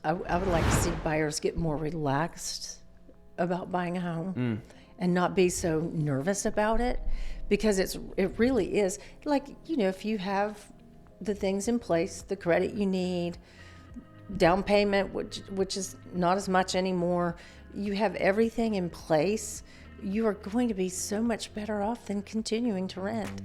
I would like to see buyers get more relaxed about buying a home and not be so nervous about it, because it really is like, if you have the things in place, the credit you need, down payment, which is not as much anymore, you have everything in place, you are going to be so much better off than continuing to rent.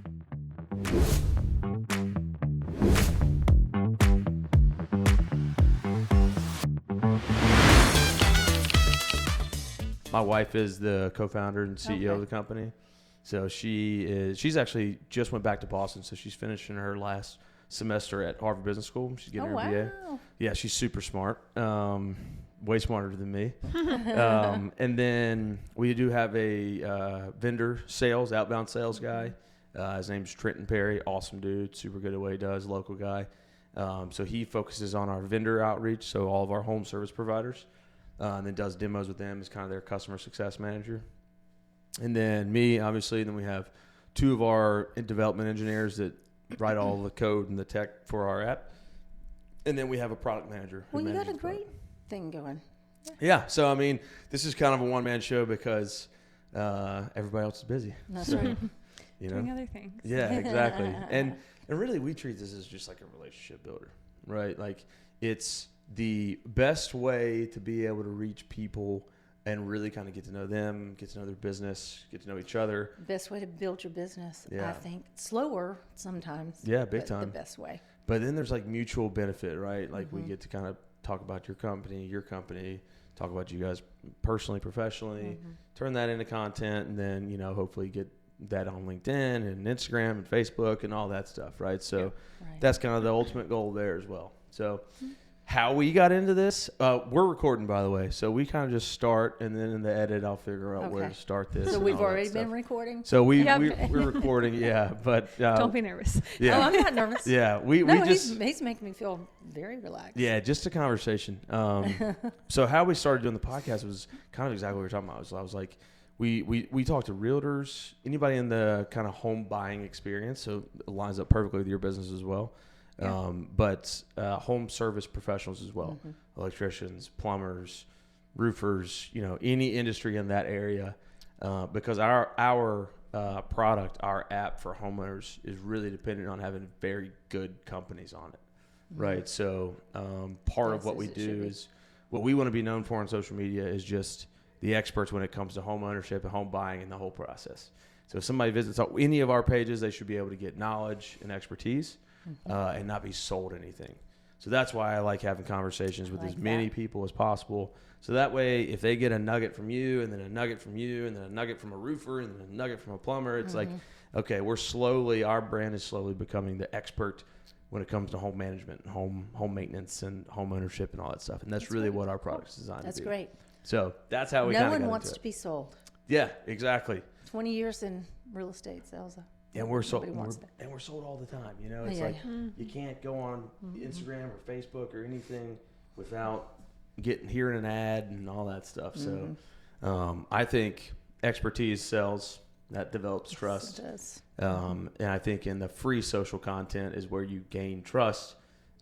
My wife is the co-founder and CEO of the company. So she's actually just went back to Boston. So she's finishing her last semester at Harvard Business School. She's getting her MBA. Yeah, she's super smart. Way smarter than me. And then we do have a vendor sales, outbound sales guy. His name's Trenton Perry. Awesome dude. Super good at what he does. Local guy. So he focuses on our vendor outreach. So all of our home service providers. And then does demos with them as kind of their customer success manager. And then me, obviously. Then we have two of our development engineers that write all the code and the tech for our app. And then we have a product manager. Well, you got a great thing going. Yeah. So, I mean, this is kind of a one-man show because everybody else is busy. That's right. Doing other things. Yeah, exactly. And really, we treat this as just like a relationship builder, right? Like, it's the best way to be able to reach people and really kind of get to know them, get to know their business, get to know each other. Best way to build your business, I think. Slower sometimes. Yeah, big time. The best way. But then there's like mutual benefit, right? Like we get to kind of talk about your company, talk about you guys personally, professionally, turn that into content, and then, hopefully get that on LinkedIn and Instagram and Facebook and all that stuff, right? So that's kind of the ultimate goal there as well. So how we got into this, we're recording, by the way. So we kind of just start, and then in the edit, I'll figure out where to start this. So we've already been recording? So we're recording, yeah. But don't be nervous. Yeah. Oh, I'm not nervous. Yeah, he's making me feel very relaxed. Yeah, just a conversation. So how we started doing the podcast was kind of exactly what we were talking about. So I was like, we talk to realtors, anybody in the kind of home buying experience. So it lines up perfectly with your business as well. Yeah. But home service professionals as well, electricians, plumbers, roofers, any industry in that area, because our product, our app for homeowners is really dependent on having very good companies on it, right? So part of what we do is what we want to be known for on social media is just the experts when it comes to home ownership and home buying and the whole process. So if somebody visits any of our pages, they should be able to get knowledge and expertise. And not be sold anything. So that's why I like having conversations with as many people as possible. So that way, if they get a nugget from you, and then a nugget from you, and then a nugget from a roofer, and then a nugget from a plumber, it's like, okay, our brand is slowly becoming the expert when it comes to home management, home maintenance, and home ownership, and all that stuff. And that's really what our product is designed to be. That's great. So that's how we kind of got into it. No one wants to be sold. Yeah, exactly. 20 years in real estate sales. And we're sold all the time. It's like you can't go on Instagram or Facebook or anything without hearing an ad and all that stuff. So I think expertise sells. That develops trust. Yes, it does. And I think in the free social content is where you gain trust.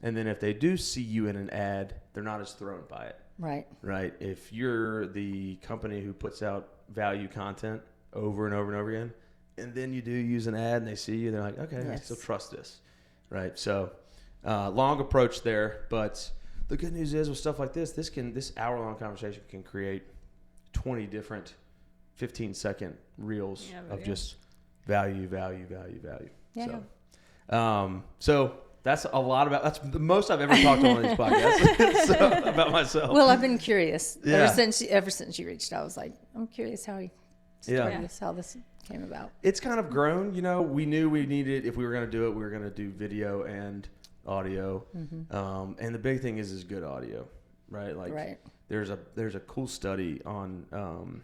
And then if they do see you in an ad, they're not as thrown by it. Right. Right. If you're the company who puts out value content over and over and over again, and then you do use an ad and they see you, they're like, okay, I still trust this, right? So long approach there, but the good news is with stuff like this hour-long conversation can create 20 different 15-second reels of just value. Yeah. So that's that's the most I've ever talked on these podcasts about myself. Well, I've been curious ever since you reached out. I was like, I'm curious how he started this, how this came about. It's kind of grown. We knew we needed, if we were going to do it, we were going to do video and audio. And the big thing is good audio, right? Like there's a cool study on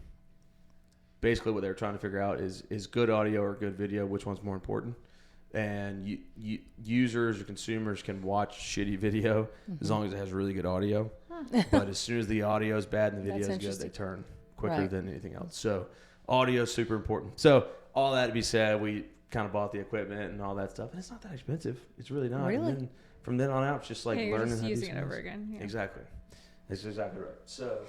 basically what they were trying to figure out is good audio or good video, which one's more important? And users or consumers can watch shitty video as long as it has really good audio. But as soon as the audio is bad and the video is good, they turn quicker than anything else. So audio is super important. So all that to be said, we kind of bought the equipment and all that stuff. And it's not that expensive. It's really not. Really? And then from then on out, it's just like you're learning just how to do using it some over things. again. Yeah. Exactly. That's exactly right. So,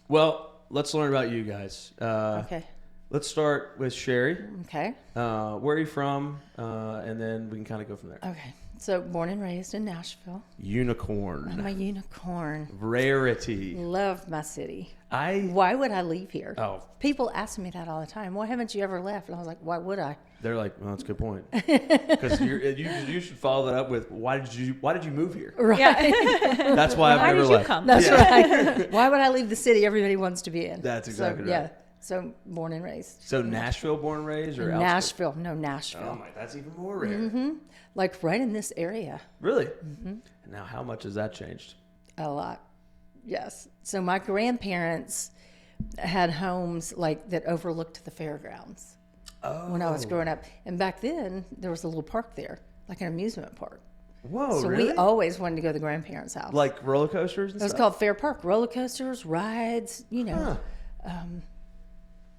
well, let's learn about you guys. Okay. Let's start with Sherry. Okay. Where are you from? And then we can kind of go from there. Okay. So born and raised in Nashville. Unicorn. I'm a unicorn. Rarity. Love my city. I Why would I leave here? Oh, People ask me that all the time. Why haven't you ever left? And I was like, why would I? they're like, well, that's a good point. Because you should follow that up with why did you move here? Right. Yeah. That's why I've Why never did you left. come? That's Yeah. right. Why would I leave the city everybody wants to be in? That's exactly so, right. Yeah. So born and raised. So Nashville, born and raised, or In outskirts? Nashville. No, Nashville. Oh my, that's even more rare. Like right in this area. Really? And now, how much has that changed? A lot. Yes. So my grandparents had homes like that overlooked the fairgrounds when I was growing up. And back then there was a little park there, like an amusement park. Whoa, So really? we always wanted to go to the grandparents' house. Like roller coasters and it was stuff? called Fair Park. Roller coasters, rides, Huh.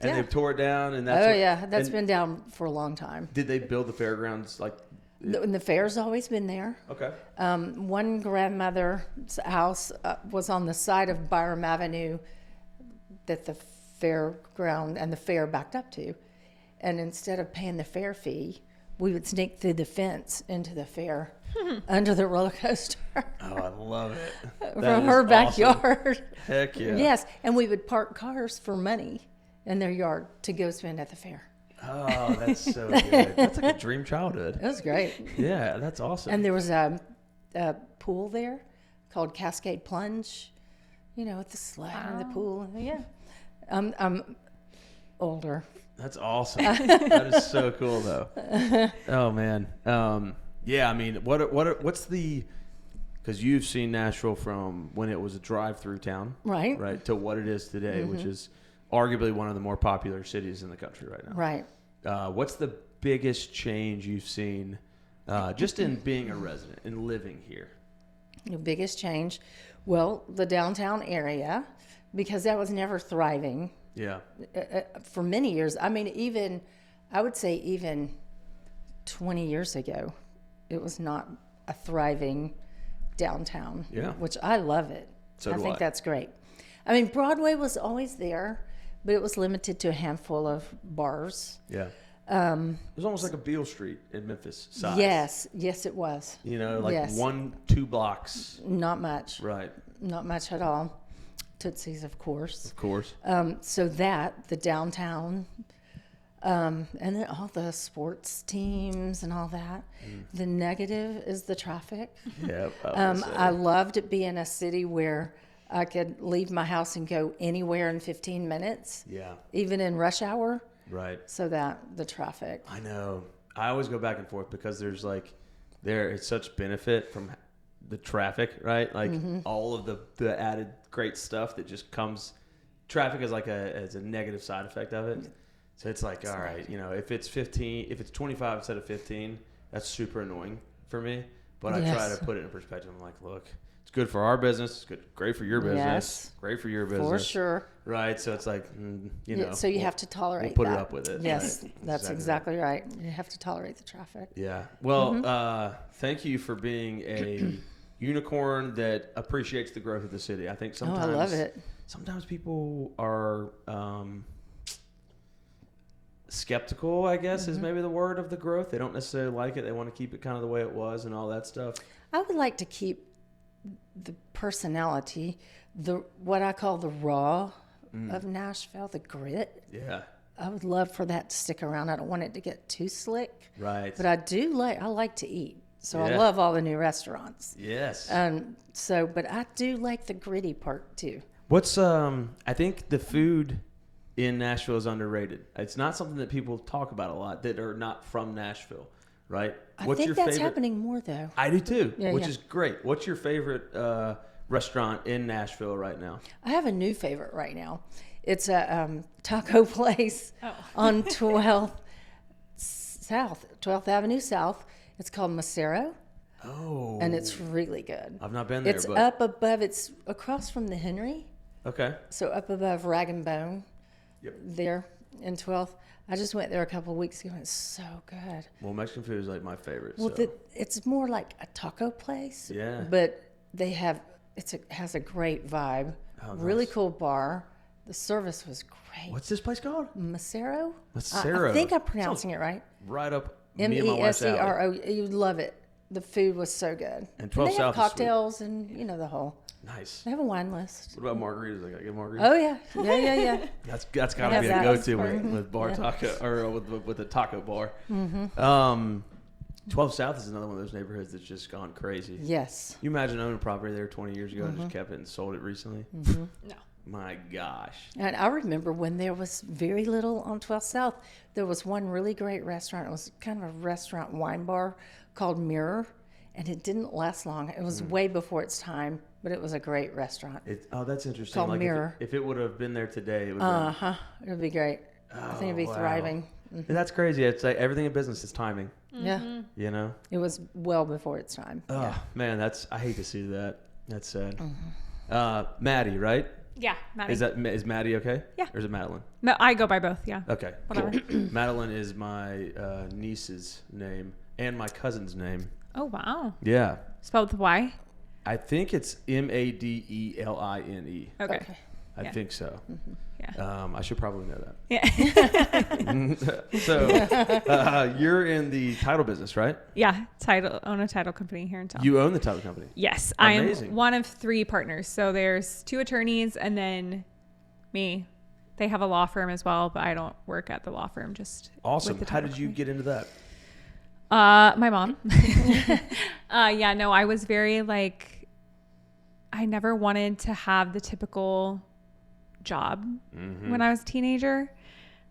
And yeah. they tore it down, and that's Oh what- yeah, that's and been down for a long time. Did they build the fairgrounds like? And the fair's always been there. Okay. One grandmother's house was on the side of Byram Avenue that the fairground and the fair backed up to. And instead of paying the fair fee, we would sneak through the fence into the fair under the roller coaster Oh, I love it. That from is her awesome. backyard. Heck yeah. Yes, and we would park cars for money in their yard to go spend at the fair. Oh, that's so good. That's like a dream childhood. It was great. Yeah, that's awesome. And there was a pool there called Cascade Plunge, with the slide in the pool. Yeah. I'm older. That's awesome. That is so cool, though. Oh man. Yeah. I mean, what's the? Because you've seen Nashville from when it was a drive-through town, Right. to what it is today, which is arguably one of the more popular cities in the country right now. Right. What's the biggest change you've seen, just in being a resident and living here? The biggest change, well, the downtown area, because that was never thriving Yeah. for many years. I mean, I would say even 20 years ago, it was not a thriving downtown. Yeah. Which I love it. So I do think I. that's great. I mean, Broadway was always there, but it was limited to a handful of bars. Yeah. It was almost like a Beale Street in Memphis size. Yes, it was. Like Yes. 1-2 blocks. Not much. Right. Not much at all. Tootsie's, of course. Of course. So the downtown, and then all the sports teams and all that. The negative is the traffic. Yeah. I loved it being a city where I could leave my house and go anywhere in 15 minutes, Yeah. even in rush hour, Right. so that the traffic. I know. I always go back and forth because there is such benefit from the traffic, right? Like all of the added great stuff that just comes. Traffic is as a negative side effect of it. So it's like, all right, if it's 25 instead of 15, that's super annoying for me. But I try Yes. to put it in perspective. I'm like, look, it's good for our business. It's great for your business. Yes. Great for your business. For sure. Right. So it's like, So you have to tolerate we'll put that. it up with it. Yes, Right. that's exactly right. You have to tolerate the traffic. Yeah. Well, thank you for being a unicorn that appreciates the growth of the city. I think sometimes I love it. Sometimes people are skeptical, I guess, is maybe the word of the growth. They don't necessarily like it. They want to keep it kind of the way it was and all that stuff. I would like to keep the personality, what I call the raw of Nashville, the grit. Yeah. I would love for that to stick around. I don't want it to get too slick. Right. But I like to eat. So I Yeah. love all the new restaurants. Yes. But I do like the gritty part too. What's I think the food in Nashville is underrated. It's not something that people talk about a lot that are not from Nashville, right? I think that's happening more though. I do too, Yeah, which yeah. is great. What's your favorite restaurant in Nashville right now? I have a new favorite right now. It's a taco place on 12th Avenue South. It's called Macero, Oh. and it's really good. I've not been there, It's but up above. It's across from the Henry, okay. so up above Rag and Bone. Yep. There, in 12th. I just went there a couple of weeks ago, and it's so good. Well, Mexican food is like my favorite. Well, so. it's more like a taco place. Yeah. But they have, has a great vibe. Oh, really nice. cool bar. The service was great. What's this place called? Macero? Macero. I think I'm pronouncing it right. Right up me and my wife's alley. Mesero. You'd love it. The food was so good. And 12 they South have is sweet. cocktails and, you know, the whole. Nice. They have a wine list. What about margaritas? I got good margaritas. Oh, yeah. Yeah. That's got to have be a that. go-to with bar taco or with the taco bar. 12 South is another one of those neighborhoods that's just gone crazy. Yes. You imagine owning a property there 20 years ago and just kept it and sold it recently? No. My gosh. And I remember when there was very little on 12th South, there was one really great restaurant. It was kind of a restaurant wine bar called Mirror, and it didn't last long. It was way before its time, but it was a great restaurant. That's interesting. Called like Mirror. If it would have been there today, it would It would be great. I think it'd be thriving. And that's crazy. It's like everything in business is timing, Yeah. you know? It was well before its time. Oh, Yeah. man, I hate to see that. That's sad. Maddie, right? Yeah, Maddie. Is Maddie okay? Yeah. Or is it Madeline? No, I go by both. Yeah. Okay. Whatever. Cool. Madeline is my niece's name and my cousin's name. Oh wow. Yeah. Spelled with Y. I think it's Madeline. Okay. I think so. Yeah. I should probably know that. Yeah. So you're in the title business, right? Yeah. Own a title company here in town. You own the title company. Yes, I am Amazing. one of 3 partners. So there's 2 attorneys and then me. They have a law firm as well, but I don't work at the law firm. Just Awesome. with the How title did you company. get into that? My mom. Yeah, no, I was very I never wanted to have the typical job when I was a teenager.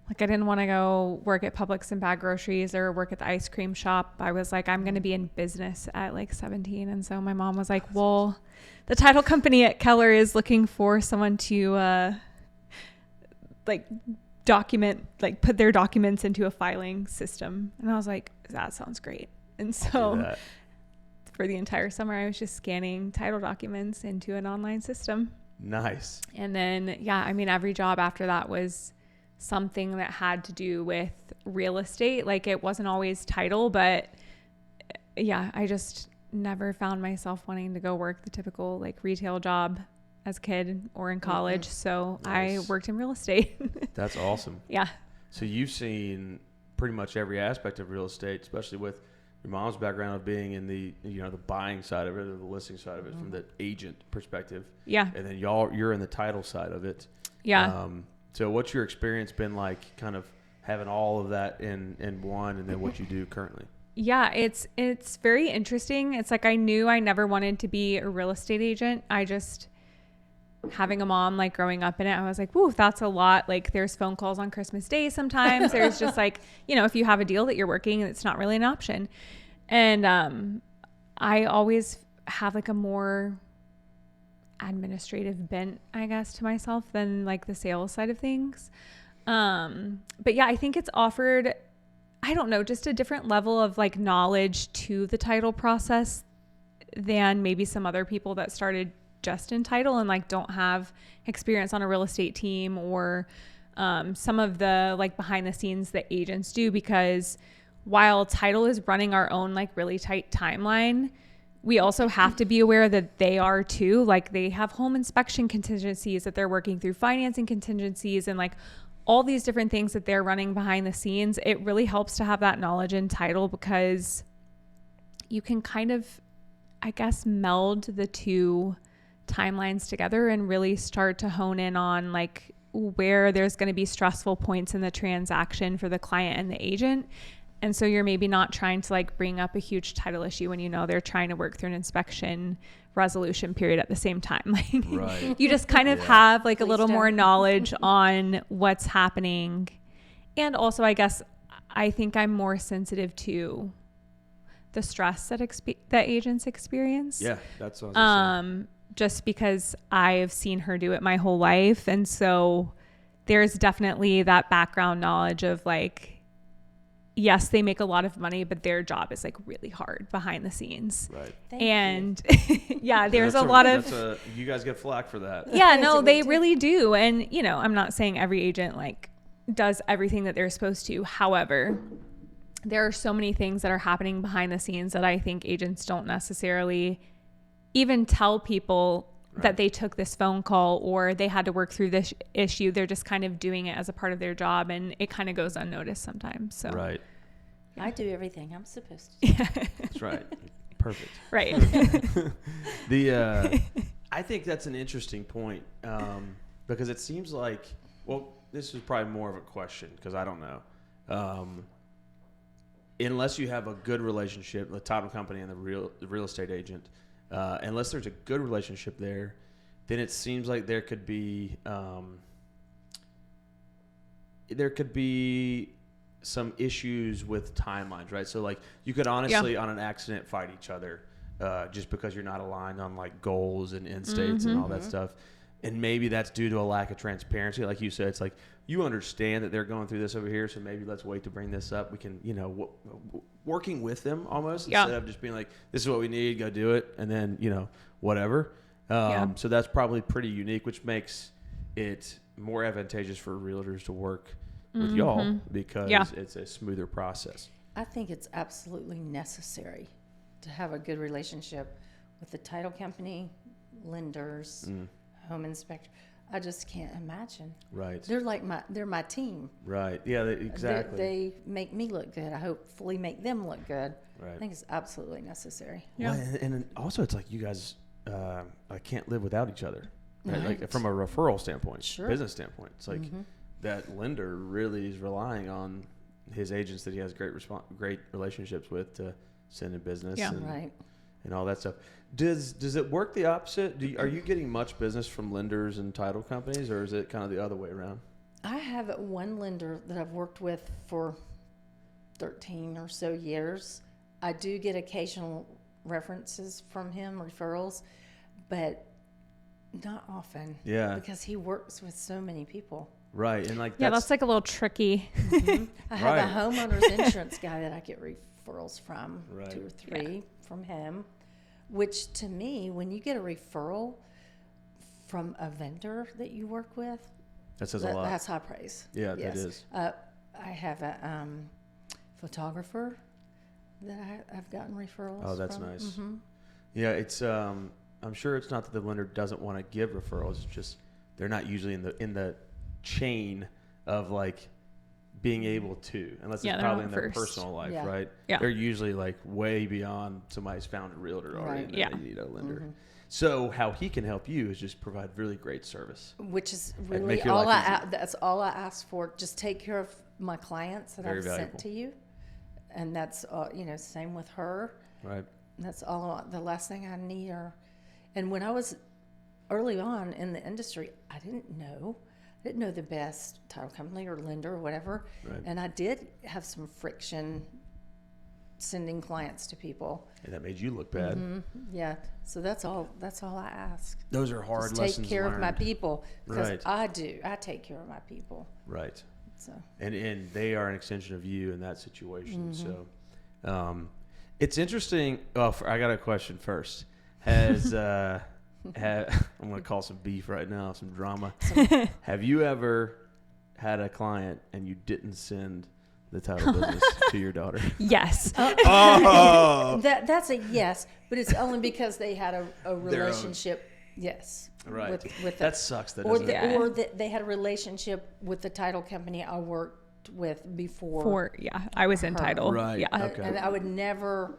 Like I didn't want to go work at Publix and bag groceries or work at the ice cream shop. I was like, I'm going to be in business at 17. And so my mom was like, well, the title company at Keller is looking for someone to document, put their documents into a filing system. And I was like, that sounds great. And so for the entire summer, I was just scanning title documents into an online system. Nice. And then, every job after that was something that had to do with real estate. It wasn't always title, but I just never found myself wanting to go work the typical retail job as a kid or in college. So Nice. I worked in real estate. That's awesome. Yeah. So you've seen pretty much every aspect of real estate, especially with your mom's background of being in the the buying side of it or the listing side of it from the agent perspective. Yeah. And then you're in the title side of it. Yeah. So what's your experience been like kind of having all of that in one and then what you do currently? Yeah, it's very interesting. It's I knew I never wanted to be a real estate agent. I just having a mom growing up in it, I was like, whoa, that's a lot. There's phone calls on Christmas Day sometimes. There's just if you have a deal that you're working, it's not really an option. And I always have a more administrative bent, I guess, to myself than the sales side of things. But yeah, I think it's offered, I don't know, just a different level of knowledge to the title process than maybe some other people that started just in title and don't have experience on a real estate team or some of the behind the scenes that agents do, because while title is running our own really tight timeline, we also have to be aware that they are too. They have home inspection contingencies that they're working through, financing contingencies, and all these different things that they're running behind the scenes. It really helps to have that knowledge in title because you can kind of, I guess, meld the 2 timelines together and really start to hone in on where there's going to be stressful points in the transaction for the client and the agent. And so you're maybe not trying to bring up a huge title issue when they're trying to work through an inspection resolution period at the same time. Right. You just kind of have a little don't. more knowledge on what's happening. And also, I guess, I think I'm more sensitive to the stress that agents experience. Yeah, that's what I was gonna say. Just because I've seen her do it my whole life. And so there's definitely that background knowledge of yes, they make a lot of money, but their job is really hard behind the scenes. Right. And yeah, there's a lot of, you guys get flack for that. yeah, no, they really do. And I'm not saying every agent does everything that they're supposed to. However, there are so many things that are happening behind the scenes that I think agents don't necessarily even tell people that they took this phone call or they had to work through this issue. They're just kind of doing it as a part of their job, and it kind of goes unnoticed sometimes. So Right. I do everything I'm supposed to do. That's right. Perfect. Right. I think that's an interesting point, because it seems like, well, this is probably more of a question because I don't know. Unless you have a good relationship, the title company and the real estate agent, unless there's a good relationship there, then it seems like there could be some issues with timelines, right? So like you could honestly on an accident fight each other just because you're not aligned on like goals and end states and all that stuff. And maybe that's due to a lack of transparency. Like you said, it's like you understand that they're going through this over here, so maybe let's wait to bring this up. We can, working with them almost instead of just being like, this is what we need, go do it, and then, whatever. So that's probably pretty unique, which makes it more advantageous for realtors to work with y'all because it's a smoother process. I think it's absolutely necessary to have a good relationship with the title company, lenders, home inspector. I just can't imagine. Right. They're my team. Right. Yeah, exactly. They make me look good. I hopefully make them look good. Right. I think it's absolutely necessary. Yeah. Well, and also it's like you guys can't live without each other. Right? Right. Like from a referral standpoint, business standpoint. It's like that lender really is relying on his agents that he has great relationships with to send in business and all that stuff. Does it work the opposite? Are you getting much business from lenders and title companies, or is it kind of the other way around? I have one lender that I've worked with for 13 or so years. I do get occasional references from him, referrals, but not often. Yeah. Because he works with so many people. Right. And like that's like a little tricky. I have a homeowner's insurance guy that I get referrals from, 2 or 3 from him, which to me, when you get a referral from a vendor that you work with, that says a lot. That's high praise. Yeah, that is. I have a photographer that I've gotten referrals from. Oh, that's nice. Yeah, it's I'm sure it's not that the lender doesn't want to give referrals. It's just they're not usually in the chain of like being able to, unless it's probably in their personal life, right? Yeah. They're usually like way beyond somebody's found a realtor already. Right. And they need a lender. So how he can help you is just provide really great service. Which is really that's all I ask for. Just take care of my clients that I've sent to you. And that's, same with her. Right. That's all. The last thing I need are, and when I was early on in the industry, I didn't know the best title company or lender or whatever. Right. And I did have some friction sending clients to people. And that made you look bad. Yeah. So that's all I ask. Those are hard Just lessons take care learned. of my people, because I take care of my people. Right. So. And they are an extension of you in that situation. So it's interesting. Oh, I got a question first. Has I'm going to call some beef right now, some drama. Have you ever had a client and you didn't send the title business to your daughter? Yes. That's a yes, but it's only because they had a relationship. Yes. Right. With that sucks. That or they had a relationship with the title company I worked with before. I was in title. Right. Yeah. Okay. And I would never,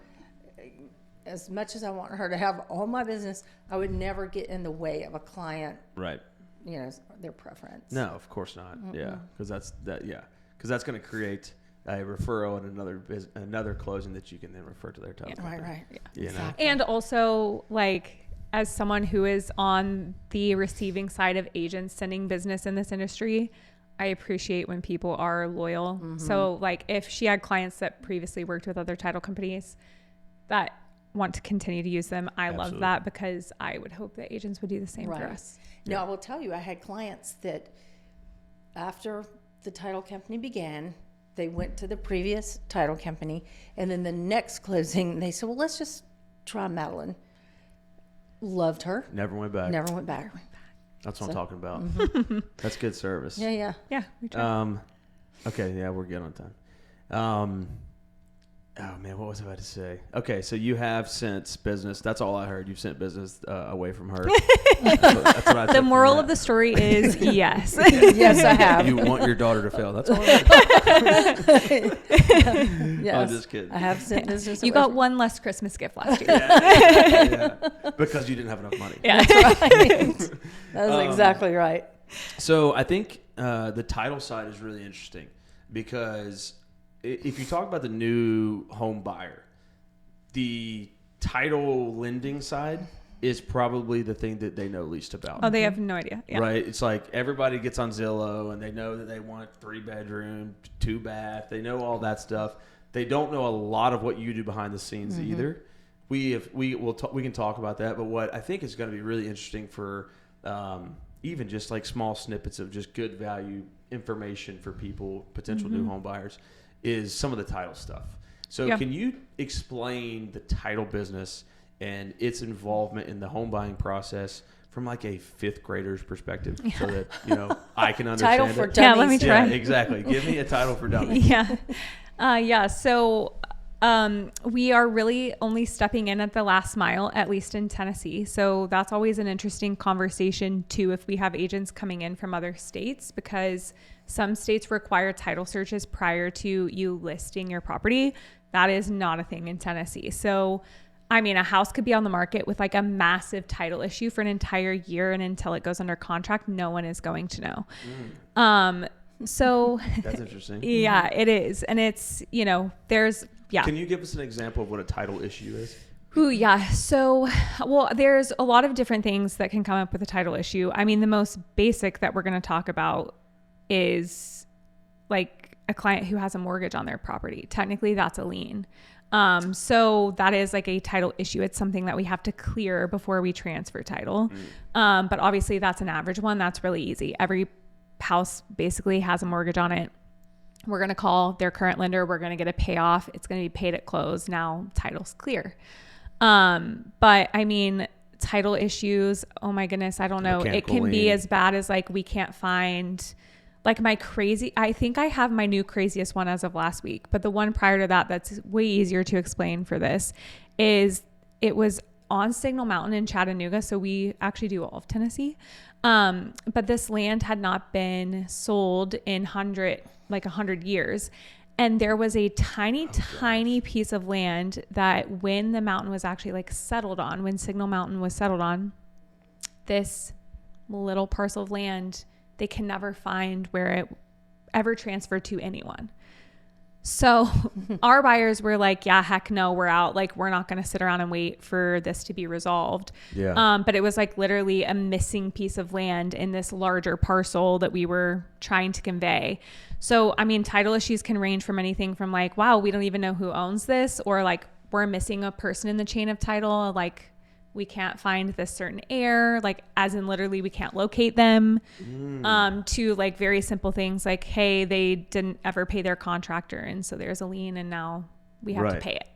as much as I want her to have all my business, I would never get in the way of a client. Right. Their preference. No, of course not. Yeah, because that's going to create a referral and another closing that you can then refer to their title company. Right. Yeah. Exactly. And also, like, as someone who is on the receiving side of agents sending business in this industry, I appreciate when people are loyal. So, like, if she had clients that previously worked with other title companies that want to continue to use them, I love that, because I would hope that agents would do the same for us. No, I will tell you, I had clients that after the title company began, they went to the previous title company, and then the next closing, they said, well, let's just try Madeline. Loved her. Never went back. Never went back. That's what I'm talking about. That's good service. Yeah. Yeah. We try. Okay, yeah, we're good on time. Oh man, what was I about to say? Okay, so you have sent business. That's all I heard. You've sent business away from her. That's what I took The moral from of the story is yes. Yes, I have. You want your daughter to fail. That's all I heard. Yes, I'm just kidding. I have sent business. You away got one less Christmas gift last year. Yeah. Because you didn't have enough money. Yeah. That's right. That's exactly right. So I think the title side is really interesting because if you talk about the new home buyer, the title lending side is probably the thing that they know least about. Oh, they have no idea. Yeah. Right? It's like everybody gets on Zillow and they know that they want 3-bedroom, 2-bath. They know all that stuff. They don't know a lot of what you do behind the scenes either. We can talk about that, but what I think is going to be really interesting for even just like small snippets of just good value information for people, potential new home buyers, is some of the title stuff. So can you explain the title business and its involvement in the home buying process from like a 5th grader's perspective so that, I can understand Title it? for dummies. Yeah, let me try. Yeah, exactly. Give me a title for dummies. Yeah. So we are really only stepping in at the last mile, at least in Tennessee. So that's always an interesting conversation too, if we have agents coming in from other states, because some states require title searches prior to you listing your property. That is not a thing in Tennessee. So, I mean, a house could be on the market with like a massive title issue for an entire year, and until it goes under contract, no one is going to know. So That's interesting. yeah, it is. And it's, there's, Can you give us an example of what a title issue is? Ooh, yeah. So, well, there's a lot of different things that can come up with a title issue. I mean, the most basic that we're going to talk about is like a client who has a mortgage on their property. Technically, that's a lien. So that is like a title issue. It's something that we have to clear before we transfer title. But obviously that's an average one. That's really easy. Every house basically has a mortgage on it. We're going to call their current lender. We're going to get a payoff. It's going to be paid at close. Now title's clear. But I mean, title issues, oh my goodness, I don't know. It can be as bad as like, we can't find like I think I have my new craziest one as of last week, but the one prior to that, that's way easier to explain for this, is it was on Signal Mountain in Chattanooga. So we actually do all of Tennessee. But this land had not been sold in 100 years. And there was a tiny piece of land that when the mountain was actually like settled on, when Signal Mountain was settled on, this little parcel of land, they can never find where it ever transferred to anyone. So our buyers were like, yeah, heck no, we're out. Like, we're not going to sit around and wait for this to be resolved. Yeah. But it was like literally a missing piece of land in this larger parcel that we were trying to convey. So, I mean, title issues can range from anything from like, wow, we don't even know who owns this, or like we're missing a person in the chain of title. Like, we can't find this certain heir, like as in literally we can't locate them, to like very simple things like, hey, they didn't ever pay their contractor, and so there's a lien and now we have to pay it.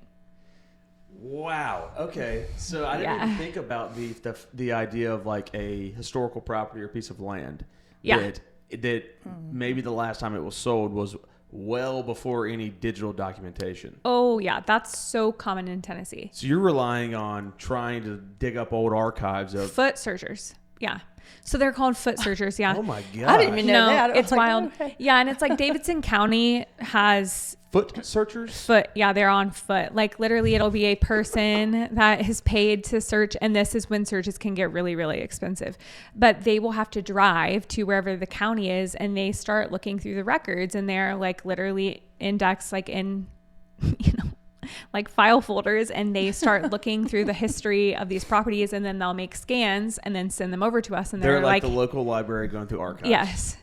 Wow. Okay. So I didn't even think about the idea of like a historical property or piece of land that maybe the last time it was sold was well before any digital documentation. Oh yeah, that's so common in Tennessee. So you're relying on trying to dig up old archives of foot searchers. Yeah. So they're called foot searchers. Yeah. Oh my God. I didn't even know that. It's wild. Yeah. And it's like Davidson County has foot searchers. Yeah. They're on foot. Like literally it'll be a person that is paid to search. And this is when searches can get really, really expensive, but they will have to drive to wherever the county is. And they start looking through the records, and they're like literally indexed like in, like file folders, and they start looking through the history of these properties, and then they'll make scans and then send them over to us. And they're like the local library going through archives. Yes.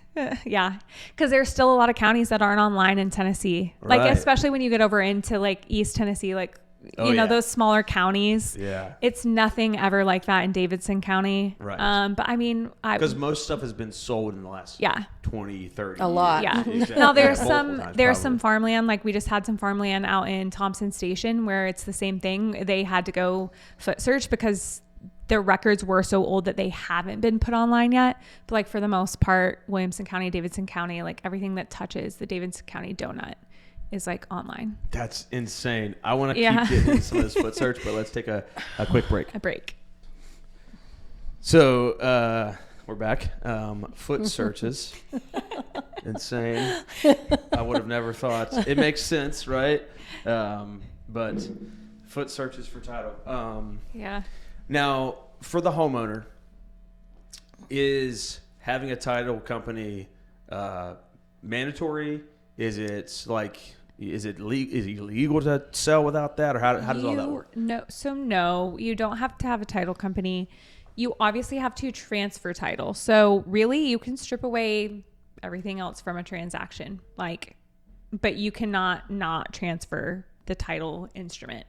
Yeah. Because there's still a lot of counties that aren't online in Tennessee. Like, especially when you get over into like East Tennessee, like, those smaller counties. Yeah. It's nothing ever like that in Davidson County. Right. But I mean, because most stuff has been sold in the last 20, 30 a lot. Yeah. Exactly. Now there's some farmland. Like we just had some farmland out in Thompson Station where it's the same thing. They had to go foot search because their records were so old that they haven't been put online yet. But like for the most part, Williamson County, Davidson County, like everything that touches the Davidson County donut is like online. That's insane. I want to keep getting into some of this foot search, but let's take a quick break. A break. So we're back. Foot searches. Insane. I would have never thought. It makes sense, right? But foot searches for title. Yeah. Now, for the homeowner, is having a title company mandatory? Is it legal to sell without that, or how does all that work? No, you don't have to have a title company. You obviously have to transfer title. So really, you can strip away everything else from a transaction, but you cannot not transfer the title instrument.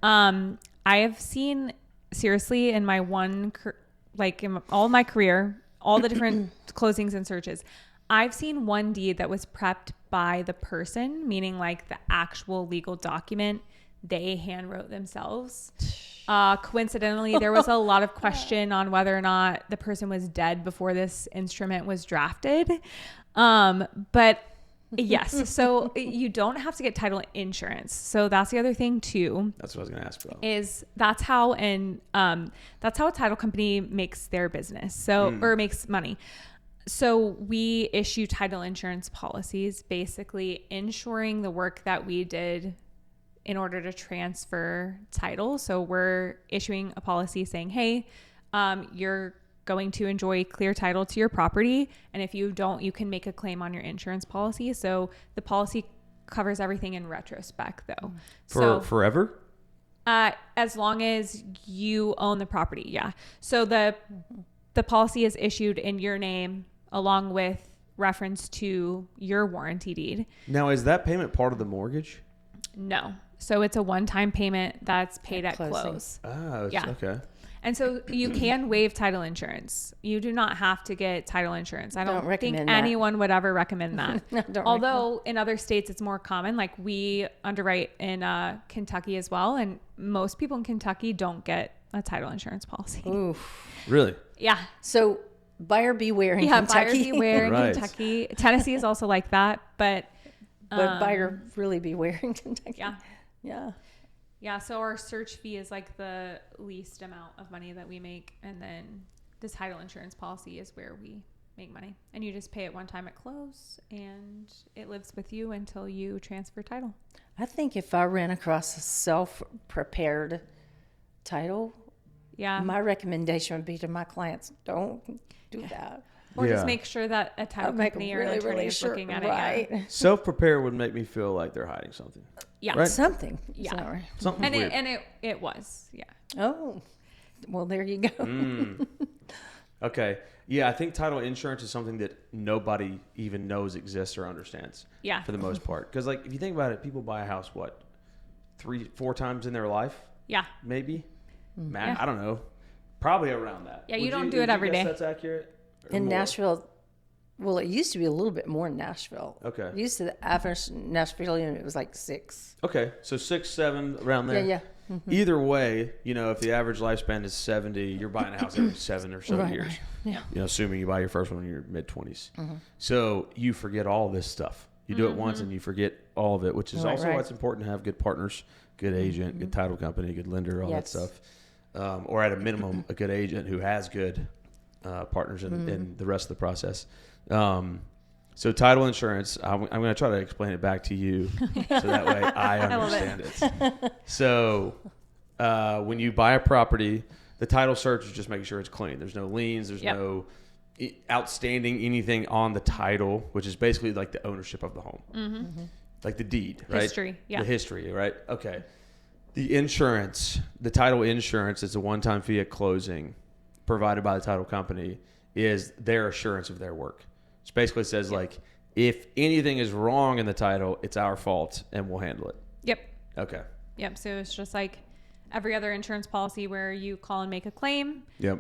I have seen, seriously, in my in all of my career, all the different closings and searches, I've seen one deed that was prepped by the person, meaning like the actual legal document they hand wrote themselves. Coincidentally, there was a lot of question on whether or not the person was dead before this instrument was drafted. But yes, so you don't have to get title insurance. So that's the other thing too. That's what I was going to ask about. That's how a title company makes their business. So, or makes money. So we issue title insurance policies, basically ensuring the work that we did in order to transfer title. So we're issuing a policy saying, hey, you're going to enjoy clear title to your property. And if you don't, you can make a claim on your insurance policy. So the policy covers everything in retrospect though. Forever? As long as you own the property. Yeah. So the policy is issued in your name along with reference to your warranty deed. Now, is that payment part of the mortgage? No. So it's a one-time payment that's paid at close. Oh, yeah. Okay. And so you can waive title insurance. You do not have to get title insurance. I don't think anyone would ever recommend that. Although in other states it's more common. Like we underwrite in Kentucky as well. And most people in Kentucky don't get a title insurance policy. Oof. Really? Yeah. So buyer beware in Kentucky. Buyer beware in Right. Kentucky. Tennessee is also like that. But buyer really beware in Kentucky. Yeah. Yeah. Yeah, so our search fee is like the least amount of money that we make. And then this title insurance policy is where we make money. And you just pay it one time at close and it lives with you until you transfer title. I think if I ran across a self-prepared title, my recommendation would be to my clients, don't do that. Or just make sure that a title company or an attorney is looking at it. Right. Self-prepare would make me feel like they're hiding something. Yeah. Right? Something. Yeah. Sorry. Something weird. It was. Yeah. Oh, well, there you go. Okay. Yeah, I think title insurance is something that nobody even knows exists or understands. Yeah. For the most part. Because, like, if you think about it, people buy a house, 3-4 times in their life? Yeah. Maybe? Yeah. I don't know. Probably around that. Yeah, you don't do it every day. That's accurate? Or In more? Nashville, well, it used to be a little bit more in Nashville. Okay. It used to, the average Nashvilleian, it was like 6. Okay. So 6, 7, around there? Yeah. Either way, if the average lifespan is 70, you're buying a house every 7 or so Right, years. right. Yeah. Assuming you buy your first one in your mid-20s. So you forget all this stuff. You do it once and you forget all of it, which is also why it's important to have good partners, good agent, good title company, good lender, all that stuff. Or at a minimum, a good agent who has good partners in the rest of the process. So title insurance, I'm going to try to explain it back to you so that way I understand it. So when you buy a property, the title search is just making sure it's clean. There's no liens. There's no outstanding anything on the title, which is basically like the ownership of the home. Like the deed, right? History, yeah. The history, right? Okay. The insurance, the title insurance is a one-time fee at closing provided by the title company, is their assurance of their work. Which basically says like, if anything is wrong in the title, it's our fault and we'll handle it. Yep. Okay. Yep. So it's just like every other insurance policy where you call and make a claim. Yep.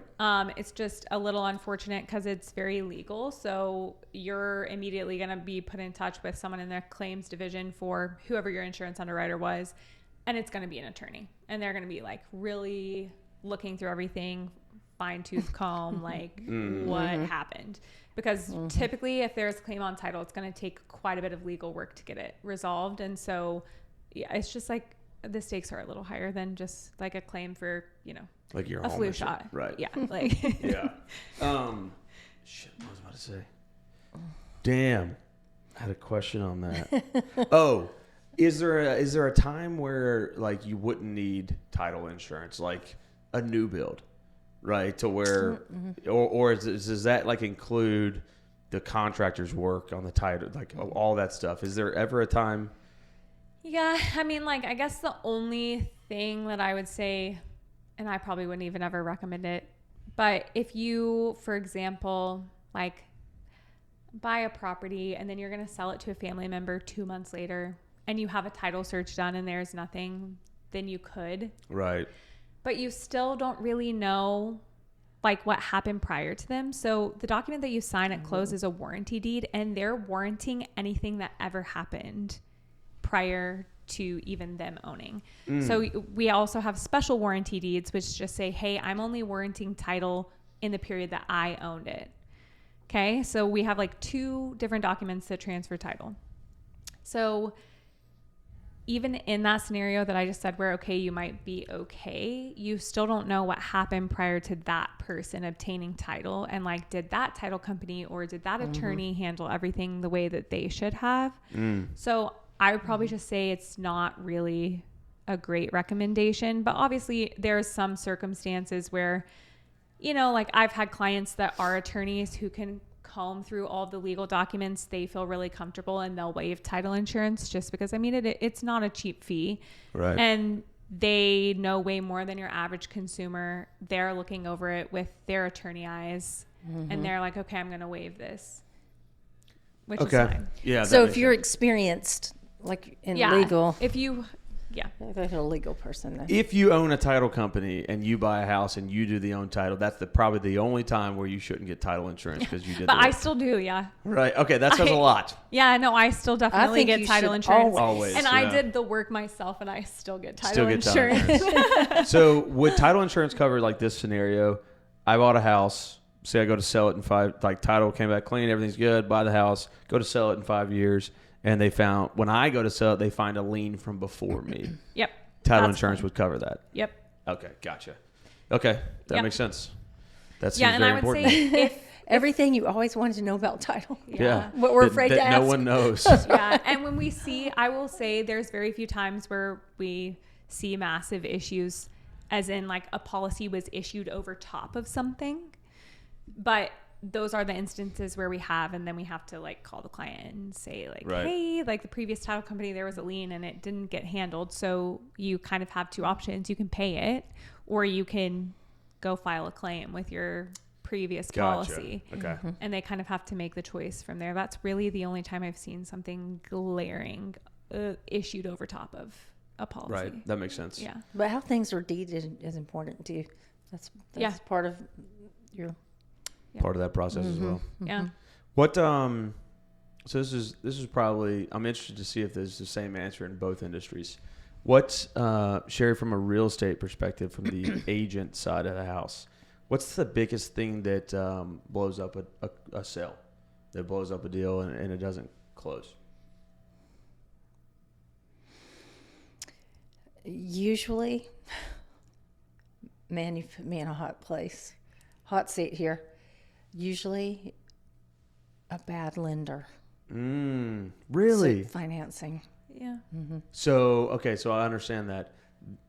It's just a little unfortunate because it's very legal. So you're immediately going to be put in touch with someone in their claims division for whoever your insurance underwriter was. And it's going to be an attorney. And they're going to be like really looking through everything, fine tooth comb, like what happened. Because typically if there's a claim on title, it's going to take quite a bit of legal work to get it resolved. And so yeah, it's just like the stakes are a little higher than just like a claim for, like your a flu shot. Right. Yeah. Like, yeah. Shit, what was I about to say? Damn. I had a question on that. Oh, is there a time where like you wouldn't need title insurance, like a new build, right? To where, or does that like include the contractor's work on the title, like all that stuff? Is there ever a time? Yeah, I mean, like, I guess the only thing that I would say, and I probably wouldn't even ever recommend it, but if you, for example, like buy a property and then you're going to sell it to a family member 2 months later and you have a title search done and there's nothing, then you could. Right. But you still don't really know like what happened prior to them. So the document that you sign at close is a warranty deed, and they're warranting anything that ever happened prior to even them owning. So we also have special warranty deeds, which just say, hey, I'm only warranting title in the period that I owned it. Okay. So we have like 2 different documents that transfer title. So even in that scenario that I just said where, okay, you might be okay, you still don't know what happened prior to that person obtaining title. And like, did that title company or did that attorney handle everything the way that they should have? So I would probably just say it's not really a great recommendation, but obviously there's some circumstances where, like I've had clients that are attorneys who can comb through all the legal documents. They feel really comfortable and they'll waive title insurance just because, I mean, it's not a cheap fee. Right. And they know way more than your average consumer. They're looking over it with their attorney eyes and they're like, okay, I'm going to waive this, which is fine. Yeah. So if you're experienced, like in legal, if you, like a legal person, then. If you own a title company and you buy a house and you do the own title, that's probably the only time where you shouldn't get title insurance because you did. But I still do, yeah. Right. Okay, that says a lot. Yeah, no, I still definitely get title insurance. Always. And I did the work myself, and I still get title insurance. So would title insurance cover like this scenario? I bought a house. Say I go to sell it in 5, like title came back clean, everything's good. Buy the house, go to sell it in 5 years. And they found, when I go to sell it, they find a lien from before me. Yep. Title insurance would cover that. Yep. Okay, gotcha. Okay, that makes sense. That seems and very I would important. say if everything you always wanted to know about title. Yeah. What we're afraid to ask. No one knows. yeah. And when we see, I will say there's very few times where we see massive issues, as in like a policy was issued over top of something. But those are the instances where we have, and then we have to like call the client and say like, hey, like the previous title company, there was a lien and it didn't get handled. So you kind of have 2 options. You can pay it, or you can go file a claim with your previous policy. Okay. And they kind of have to make the choice from there. That's really the only time I've seen something glaring issued over top of a policy. Right. That makes sense. Yeah. But how things are deeded is important too. That's part of your part of that process as well. Yeah. What so this is probably, I'm interested to see if there's the same answer in both industries. What's Sherry, from a real estate perspective, from the agent side of the house, what's the biggest thing that blows up a sale, that blows up a deal and it doesn't close? Usually, man, you put me in a hot seat here. Usually a bad lender. Really? Financing. Yeah. So, okay, so I understand that.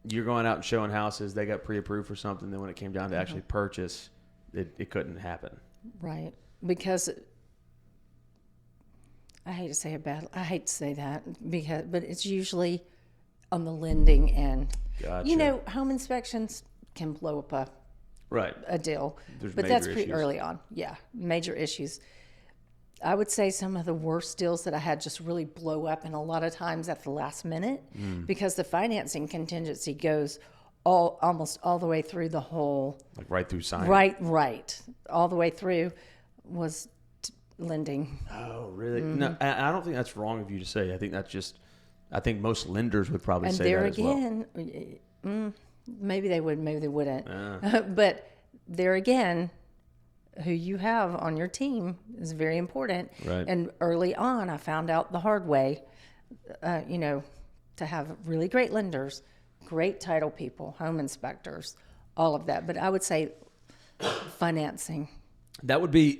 You're going out and showing houses, they got pre-approved for something, then when it came down to actually purchase, it couldn't happen. Right. Because I hate to say that, but it's usually on the lending end. Gotcha. Home inspections can blow up a deal. But that's pretty early on. Yeah, major issues. I would say some of the worst deals that I had just really blow up, and a lot of times at the last minute, because the financing contingency goes almost all the way through the whole. Like right through signing. Right. All the way through was lending. Oh, really? No, I don't think that's wrong of you to say. I think that's just, I think most lenders would probably say that as well. And there again, Maybe they would, maybe they wouldn't. But there again, who you have on your team is very important. Right. And early on, I found out the hard way, to have really great lenders, great title people, home inspectors, all of that. But I would say financing. That would be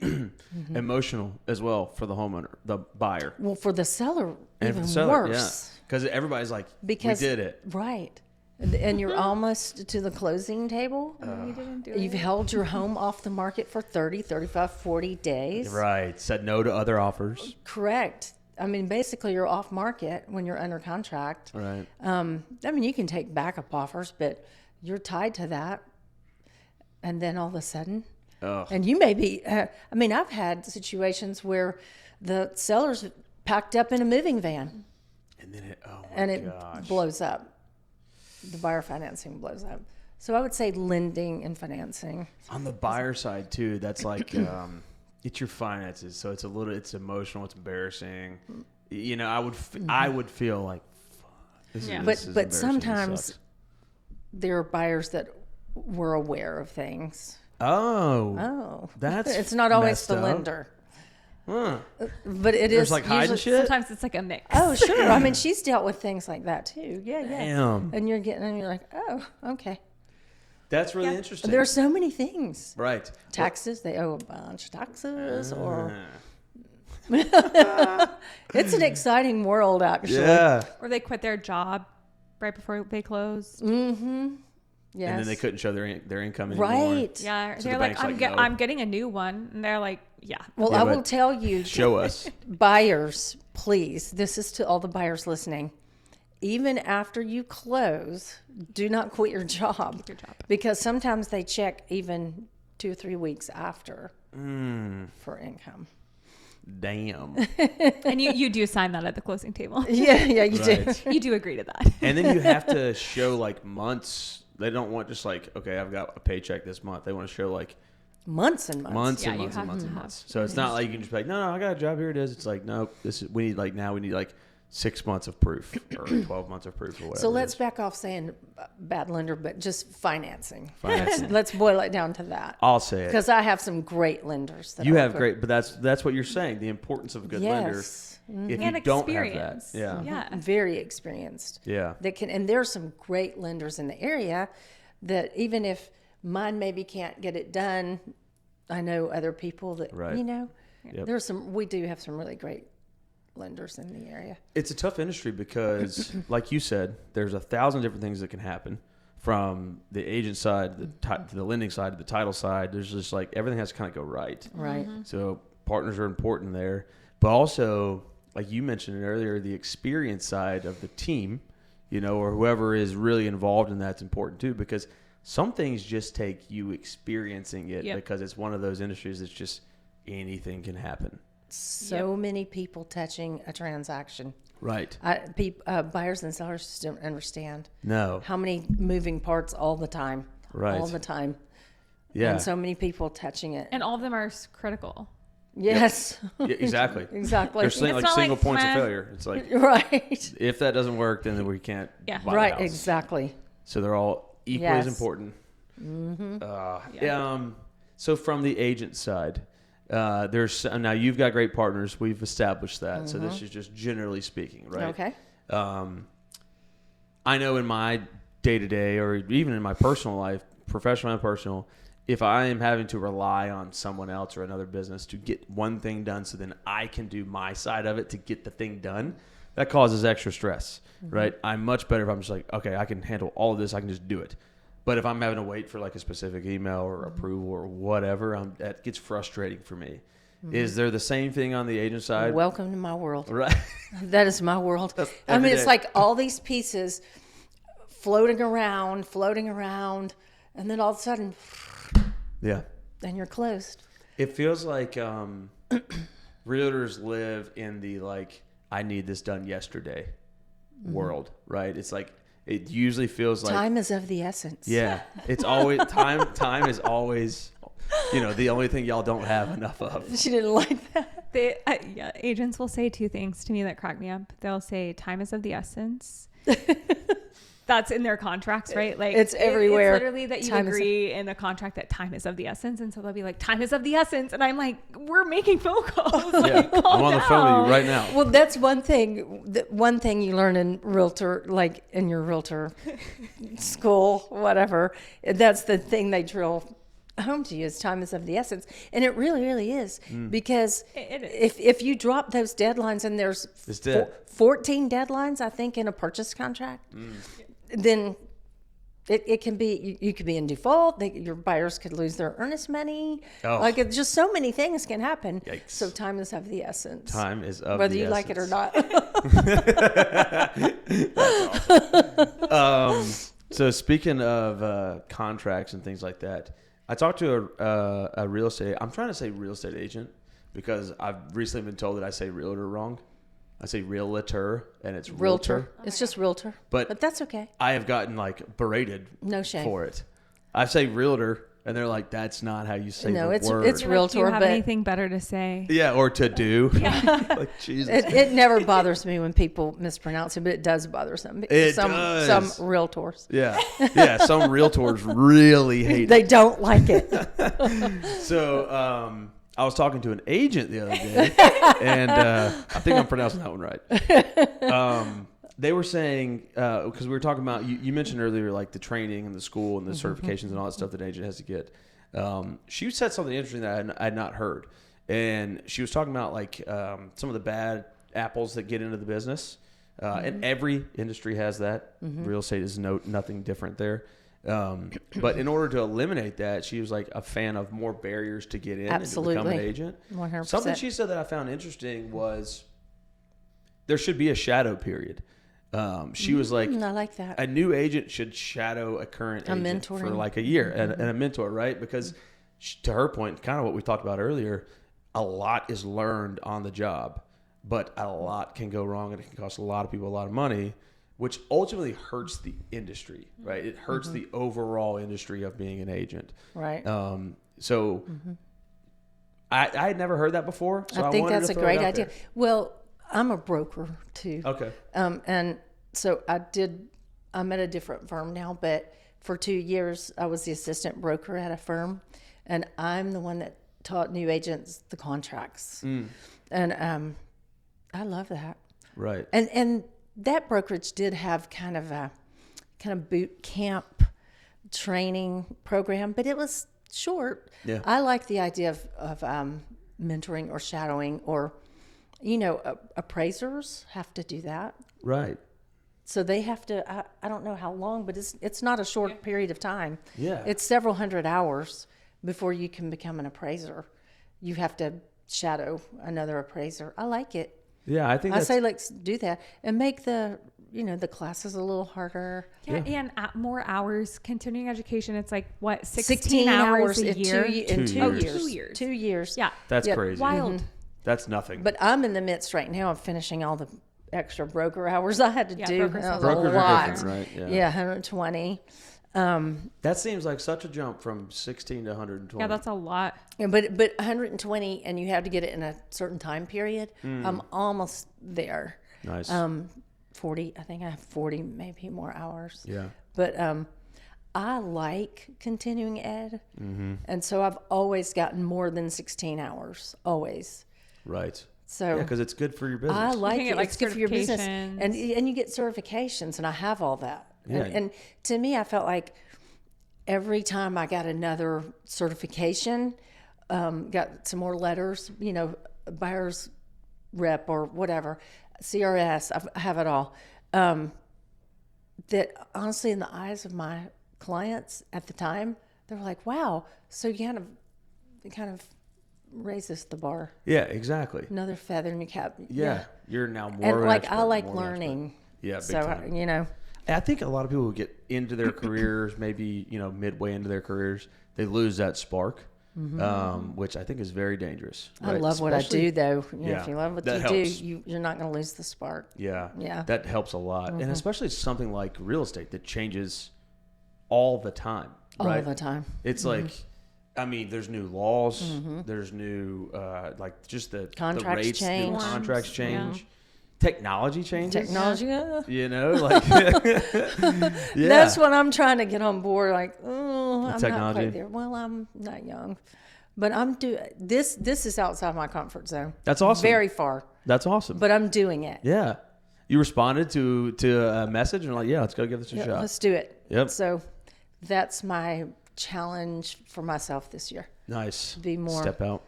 emotional as well for the homeowner, the buyer. Well, for the seller, And even for the seller, worse. Because everybody's like, we did it. Right. And you're almost to the closing table. You didn't do You've it. held your home off the market for 30, 35, 40 days. Right. Said no to other offers. Correct. I mean, basically, you're off market when you're under contract. Right. You can take backup offers, but you're tied to that. And then all of a sudden, and you may be, I've had situations where the seller's packed up in a moving van. And then it blows up. The buyer financing blows up. So I would say lending and financing. On the buyer side too, that's like it's your finances, so it's emotional, it's embarrassing. I would feel like, this is But embarrassing, this sometimes sucks. there are buyers that were aware of things. Oh, that's it's not always messed the up. lender, Huh. but it There's is like hiding usually- shit. Sometimes it's like a mix. Oh, sure. I mean, she's dealt with things like that too. Yeah. Damn. And you're like, oh, okay. That's really interesting. There are so many things. Right. Taxes, they owe a bunch of taxes, or Ah. it's an exciting world, actually. Yeah. Or they quit their job right before they close. Mm-hmm. Yes. And then they couldn't show their income anymore. Right. Yeah, So they're the like, bank's I'm, no. I'm getting a new one, and they're like, yeah. Well, Yeah, I will but tell you, Show us. buyers, please, this is to all the buyers listening. Even after you close, do not quit your job. Your job. Because sometimes they check even 2 or 3 weeks after for income. Damn. And you do sign that at the closing table. Yeah, you Right. do. You do agree to that. And then you have to show like months. They don't want just like, okay, I've got a paycheck this month. They want to show like Months and months. months Yeah, and you months and have months to and have months. So it's not like you can just be like, no, I got a job. Here it is. It's like, no, we need like 6 months of proof or 12 months of proof or whatever. So it let's is. back off saying bad lender, but just financing. Financing. Let's boil it down to that. I'll say it. Because I have some great lenders. That You I have work great, but that's what you're saying. The importance of a good lender. Yes. If And you don't experience. have that, Yeah. Very experienced. yeah. That can, and there's some great lenders in the area that even if mine maybe can't get it done, I know other people that, Right. Yep. We do have some really great lenders in the area. It's a tough industry because, like you said, there's 1,000 different things that can happen from the agent side to the lending side to the title side. There's just like everything has to kind of go right. Right. So partners are important there, but also, like you mentioned earlier, the experience side of the team, or whoever is really involved in that's important too, because some things just take you experiencing it because it's one of those industries that's just anything can happen. So many people touching a transaction. Right. Buyers and sellers just don't understand No. how many moving parts all the time. Right. All the time. Yeah. And so many people touching it. And all of them are critical. Yes. Yeah, exactly. Exactly. There's like not single like, points of meh. failure. It's like, Right. if that doesn't work, then we can't Yeah. buy the Right. house. Exactly. So they're all equally as Yes. important. Yeah. So from the agent side, there's now you've got great partners. We've established that. So this is just generally speaking, right? Okay. I know in my day-to-day or even in my personal life, professional and personal, if I am having to rely on someone else or another business to get one thing done so then I can do my side of it to get the thing done, that causes extra stress, right? I'm much better if I'm just like, okay, I can handle all of this. I can just do it. But if I'm having to wait for like a specific email or approval or whatever, that gets frustrating for me. Is there the same thing on the agent side? Welcome to my world. Right. That is my world. I every mean, it's day. like all these pieces floating around, and then all of a sudden, Yeah. then you're closed. It feels like realtors live in the like, I need this done yesterday world, right? It's like, it usually feels like Time is of the essence. yeah, it's always time is always, the only thing y'all don't have enough of. She didn't like that. Agents will say two things to me that crack me up. They'll say time is of the essence. that's in their contracts, right? Like it's everywhere. It's literally that you agree in a contract that time is of the essence. And so they'll be like, time is of the essence. And I'm like, we're making phone calls. Like, I'm on the phone with you right now. Well, that's one thing. One thing you learn in realtor, like in your realtor school, whatever. That's the thing they drill home to you is time is of the essence, and it really, really is because it is. if you drop those deadlines and there's 14 deadlines, I think, in a purchase contract, then it can be you could be in default. Your buyers could lose their earnest money. Like it's just so many things can happen. Yikes. So time is of the essence. Time is of whether the you essence. like it or not. That's awesome. So speaking of contracts and things like that, I talked to a real estate. I'm trying to say real estate agent because I've recently been told that I say realtor wrong. I say realtor and it's realtor. It's just realtor. But that's okay. I have gotten like berated No shame. for it. I say realtor and they're like, that's not how you say the word. It's realtor. Do you have but anything better to say? Yeah, or to do. Like, Jesus. it never bothers me when people mispronounce it, but it does bother some. It some does. Some realtors. Yeah. Some realtors really hate They it. don't like it. So I was talking to an agent the other day, and I think I'm pronouncing that one right. They were saying, because we were talking about, you mentioned earlier, like the training and the school and the certifications and all that stuff that an agent has to get. She said something interesting that I had not heard. And she was talking about like some of the bad apples that get into the business. And every industry has that. Real estate is nothing different there. But in order to eliminate that, she was like a fan of more barriers to get in Absolutely. and to become an agent. 100%. Something she said that I found interesting was there should be a shadow period. She was like, I like that. a new agent should shadow a current agent for mentoring. like a year and a mentor, right? Because to her point, kind of what we talked about earlier, a lot is learned on the job, but a lot can go wrong and it can cost a lot of people a lot of money, which ultimately hurts the industry, right? It hurts the overall industry of being an agent. Right. So I had never heard that before. So I think wanted that's to a throw it great out idea. there. Well, I'm a broker too. Okay. And so I'm at a different firm now, but for 2 years I was the assistant broker at a firm, and I'm the one that taught new agents the contracts. And I love that. Right. And that brokerage did have kind of boot camp training program, but it was short. Yeah. I like the idea of mentoring or shadowing, or appraisers have to do that. Right. So they have to. I don't know how long, but it's not a short period of time. Yeah. It's several hundred hours before you can become an appraiser. You have to shadow another appraiser. I like it. Yeah, I think I that's, say let's do that and make the classes a little harder. Yeah, and at more hours, continuing education, it's like, what, 16, 16 hours a in year? 2 years. 2 years. 2 years. Yeah. that's Yeah. crazy. Wild. That's nothing. But I'm in the midst right now of finishing all the extra broker hours I had to do. brokers That was have a Brokers are lot. different, right? Yeah, 120. That seems like such a jump from 16 to 120. Yeah, that's a lot. Yeah, but 120, and you have to get it in a certain time period. I'm almost there. nice. 40. I think I have 40, maybe more hours. yeah. But I like continuing ed, and so I've always gotten more than 16 hours. Always. Right. So Yeah, because it's good for your business. I like can it. get, like, It's good for your business, certifications. and you get certifications, and I have all that. Yeah. And to me, I felt like every time I got another certification, got some more letters, buyer's rep or whatever, CRS, I have it all. That honestly, in the eyes of my clients at the time, they were like, "Wow!" So you kind of raises the bar, Yeah, exactly. another feather in your cap. Yeah. You're now more And of an like expert, I like more of an expert. learning. Yeah, big So time. I think a lot of people who get into their careers, maybe, midway into their careers, they lose that spark, which I think is very dangerous. I right? love what I Especially- do, though. Yeah, If you love what that you helps. do, you're not going to lose the spark. Yeah. Yeah. That helps a lot. And especially something like real estate that changes all the time. All right? the time. It's like, there's new laws. There's new, just the Contracts rates, change. new contracts Yeah. change. technology changes. Technology. You know, like yeah. That's what I'm trying to get on board. Like, oh, I'm technology. not quite there. Well, I'm not young, but I'm doing this. This is outside my comfort zone. That's awesome. Very far. That's awesome. But I'm doing it. Yeah. You responded to a message and like, yeah, let's go give this a shot. Let's do it. Yep. So that's my challenge for myself this year. Nice. Be more Step out.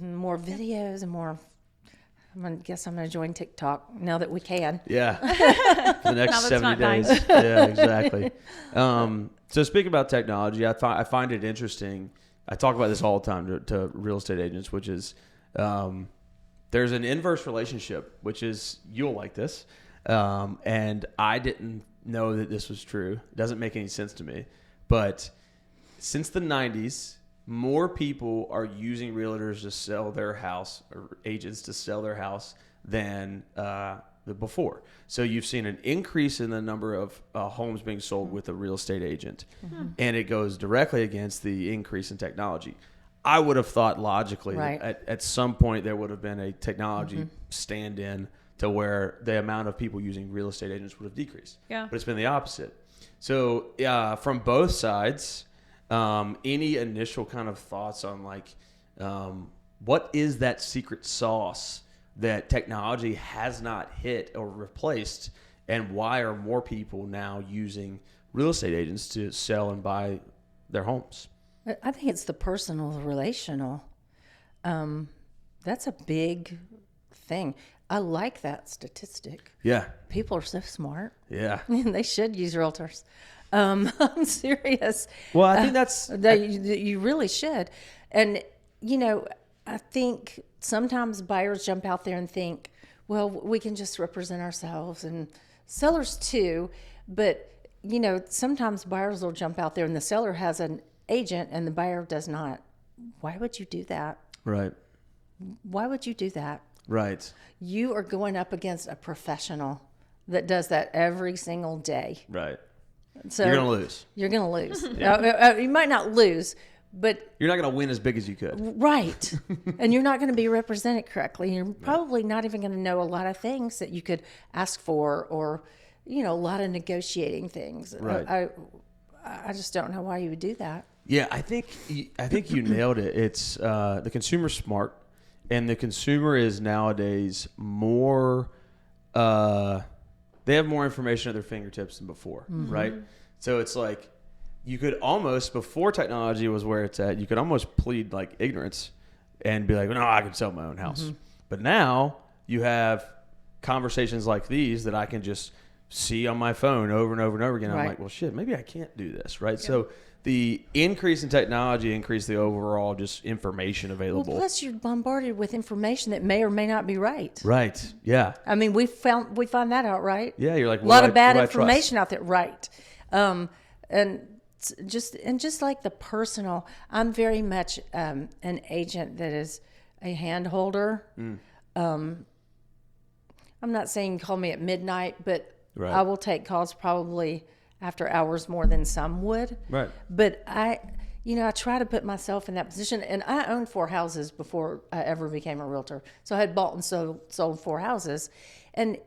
more videos and more. I'm gonna join TikTok now that we can. Yeah. For the next 70 days. Nice. Yeah, exactly. So speaking about technology, I find it interesting. I talk about this all the time to real estate agents, which is there's an inverse relationship, which is you'll like this. And I didn't know that this was true. It doesn't make any sense to me. But since the 90s, more people are using realtors to sell their house or agents to sell their house than before. So you've seen an increase in the number of homes being sold with a real estate agent. Mm-hmm. And it goes directly against the increase in technology. I would have thought logically that at some point there would have been a technology stand-in to where the amount of people using real estate agents would have decreased. Yeah. But it's been the opposite. So from both sides, any initial kind of thoughts on like what is that secret sauce that technology has not hit or replaced, and why are more people now using real estate agents to sell and buy their homes? I think it's the personal, the relational. That's a big thing. I like that statistic. Yeah. People are so smart. Yeah. They should use realtors. I'm serious. Well, I think that's... you really should. And, you know, I think sometimes buyers jump out there and think, well, we can just represent ourselves, and sellers too. But, you know, sometimes buyers will jump out there and the seller has an agent and the buyer does not. Why would you do that? Right. Why would you do that? Right. You are going up against a professional that does that every single day. Right. So you're going to lose. You're going to lose. You might not lose, but... You're not going to win as big as you could. Right. And you're not going to be represented correctly. You're probably not even going to know a lot of things that you could ask for, or, you know, a lot of negotiating things. Right. I just don't know why you would do that. Yeah, I think you nailed it. It's the consumer's smart, and the consumer is nowadays more... they have more information at their fingertips than before, right? So it's like you could almost, before technology was where it's at, you could almost plead like ignorance and be like, no, I can sell my own house. But now you have conversations like these that I can just see on my phone over and over and over again. Right. I'm like, well, shit, maybe I can't do this, right? Yeah. So the increase in technology increased the overall just information available. Well, plus you're bombarded with information that may or may not be right. Right. Yeah. I mean, we find that out, right? Yeah. You're like, a lot of bad information out there. Right. And just like the personal, I'm very much an agent that is a hand holder. I'm not saying call me at midnight, but I will take calls probably after hours more than some would. Right. But I try to put myself in that position. And I owned 4 houses before I ever became a realtor. So I had bought and sold 4 houses. And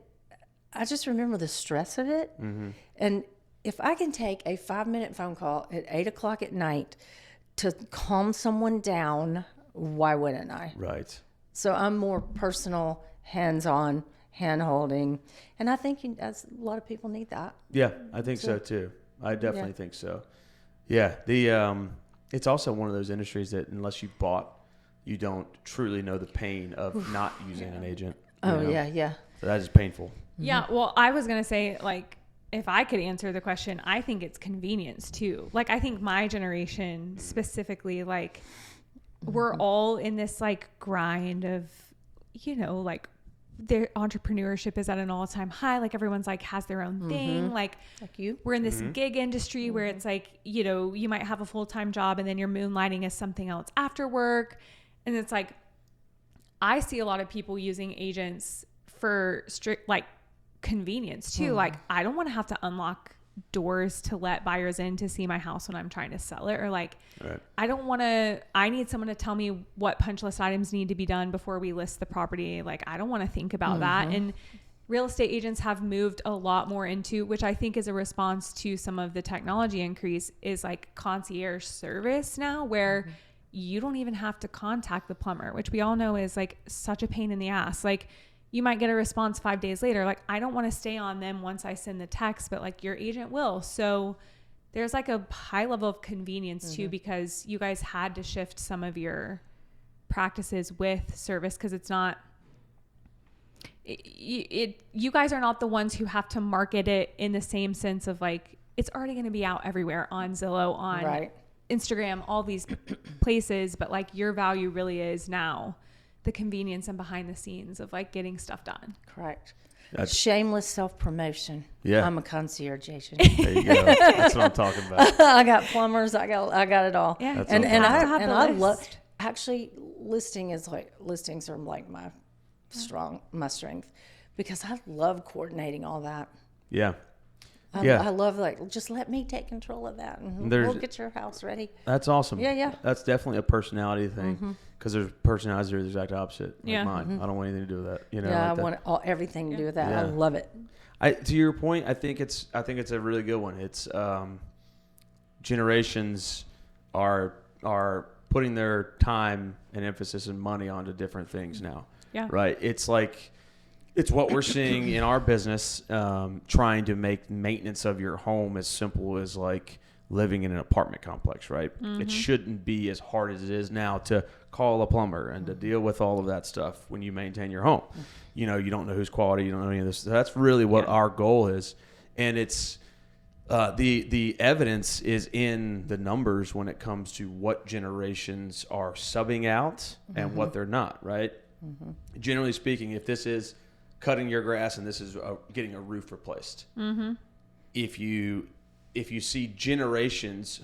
I just remember the stress of it. And if I can take a 5-minute phone call at 8:00 at night to calm someone down, why wouldn't I? Right. So I'm more personal, hands-on, hand-holding. And I think a lot of people need that. Yeah, I think so too. I definitely think so. Yeah. It's also one of those industries that unless you bought, you don't truly know the pain of not using an agent. Oh, yeah. So that is painful. Yeah. Well, I was going to say, like, if I could answer the question, I think it's convenience too. Like, I think my generation specifically, like, we're all in this like grind of, like, their entrepreneurship is at an all-time high. Like, everyone's like has their own thing. Like you. We're in this gig industry where it's like, you might have a full-time job and then you're moonlighting as something else after work. And it's like, I see a lot of people using agents for strict like convenience too. Like, I don't want to have to unlock doors to let buyers in to see my house when I'm trying to sell it, or like, I need someone to tell me what punch list items need to be done before we list the property. Like, I don't want to think about that. And real estate agents have moved a lot more into, which I think is a response to some of the technology increase, is like concierge service now, where you don't even have to contact the plumber, which we all know is like such a pain in the ass. Like you might get a response 5 days later. Like I don't want to stay on them once I send the text, but like your agent will. So there's like a high level of convenience too, because you guys had to shift some of your practices with service, because it's not, you guys are not the ones who have to market it in the same sense of like, it's already going to be out everywhere on Zillow, on Instagram, all these places. But like your value really is now the convenience and behind the scenes of like getting stuff done. Correct. Shameless self-promotion. Yeah. I'm a concierge agent. There you go. That's what I'm talking about. I got plumbers. I got it all. Yeah. And I list. love, actually listings are like my strength, because I love coordinating all that. Yeah. I love like, just let me take control of that and we'll get your house ready. That's awesome. Yeah. That's definitely a personality thing, because there's personalities that are the exact opposite. Like mine. I don't want anything to do with that. You know. Yeah, like I want everything to do with that. Yeah. I love it. To your point, I think it's a really good one. It's generations are putting their time and emphasis and money onto different things now. Yeah. Right. It's like, it's what we're seeing in our business, trying to make maintenance of your home as simple as like living in an apartment complex, right? It shouldn't be as hard as it is now to call a plumber and to deal with all of that stuff when you maintain your home. You know, you don't know whose quality, you don't know any of this. So that's really what our goal is. And it's the evidence is in the numbers when it comes to what generations are subbing out and what they're not, right? Generally speaking, if this is cutting your grass and this is getting a roof replaced, if you see generations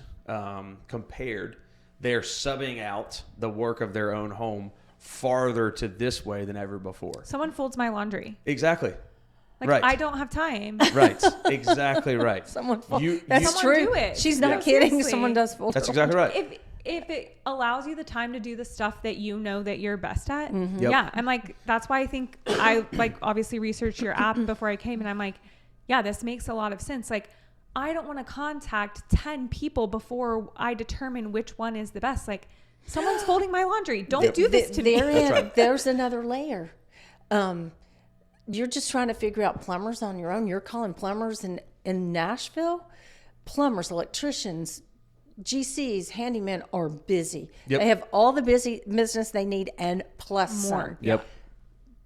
compared, they're subbing out the work of their own home farther to this way than ever before. Someone folds my laundry. Exactly. Like, right. I don't have time. Right. Exactly right. That's true. Do it. She's not kidding. Seriously. Someone does fold. That's exactly right. If it allows you the time to do the stuff that you know that you're best at, Yep. yeah, I'm like, that's why I think I like obviously researched your app before I came, and I'm like, yeah, this makes a lot of sense. Like, I don't want to contact 10 people before I determine which one is the best. Like, someone's folding my laundry. Don't do this to me. There's another layer. You're just trying to figure out plumbers on your own. You're calling plumbers in Nashville. Plumbers, electricians, GCs, handymen are busy. Yep. They have all the business they need and plus more. some. Yep.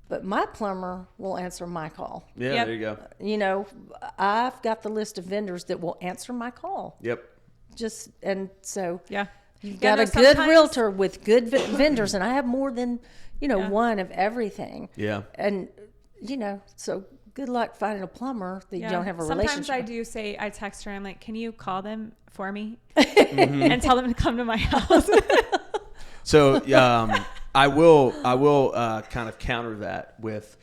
But my plumber will answer my call. Yeah, Yep. there you go. You know, I've got the list of vendors that will answer my call. Yep. So Yeah. you've got a good realtor with good vendors, and I have more than, one of everything. Yeah. And, so good luck finding a plumber that you don't have a relationship. Sometimes I do say, I text her, I'm like, can you call them for me and tell them to come to my house? So I will kind of counter that with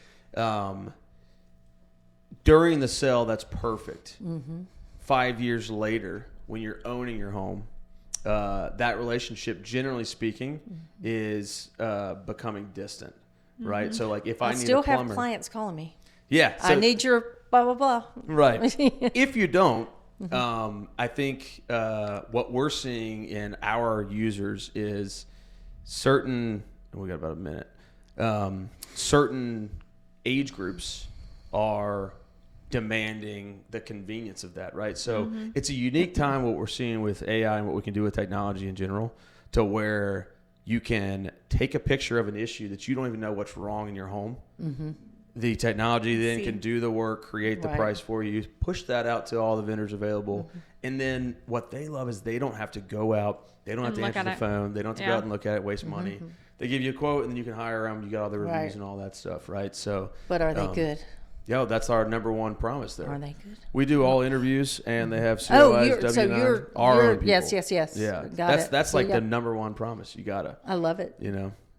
during the sale, that's perfect. 5 years later, when you're owning your home, that relationship, generally speaking, is becoming distant, right? So like if I need still a plumber, have clients calling me. Yeah, so, I need your blah blah blah. Right. If you don't, I think what we're seeing in our users is certain. We got about a minute. Certain age groups are demanding the convenience of that, right? So it's a unique time what we're seeing with AI and what we can do with technology in general, to where you can take a picture of an issue that you don't even know what's wrong in your home. The technology then can do the work, create the price for you, push that out to all the vendors available. And then what they love is they don't have to go out. They don't have to answer the phone. They don't have to go out and look at it, waste money. They give you a quote, and then you can hire them. You got all the reviews and all that stuff, right? So, but are they good? Yeah, that's our number one promise there. Are they good? We do all interviews, and they have COIs, W9, our own people. Yes. Yeah, Got that's like the number one promise. You gotta. I love it.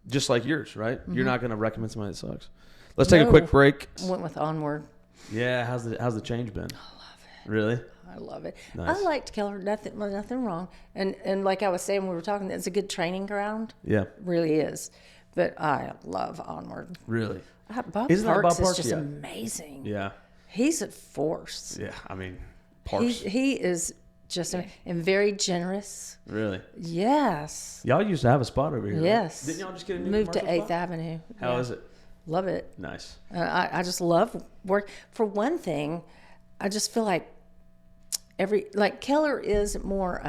Just like yours, right? You're not gonna recommend somebody that sucks. Let's take a quick break. Went with Onward. Yeah, how's the change been? I love it. Really? I love it. Nice. I liked Keller. Nothing wrong. And like I was saying, when we were talking, it's a good training ground. Yeah. Really is. But I love Onward. Really? Bob Isn't that Bob Parks is Parks? just Yeah. amazing. Yeah. He's a force. Yeah. I mean, Parks. He is just and very generous. Really? Yes. Y'all used to have a spot over here. Right? Yes. Didn't y'all just get a new Moved to commercial 8th spot? Avenue. How is it? Love it. Nice. I just love work. For one thing, I just feel like Keller is more,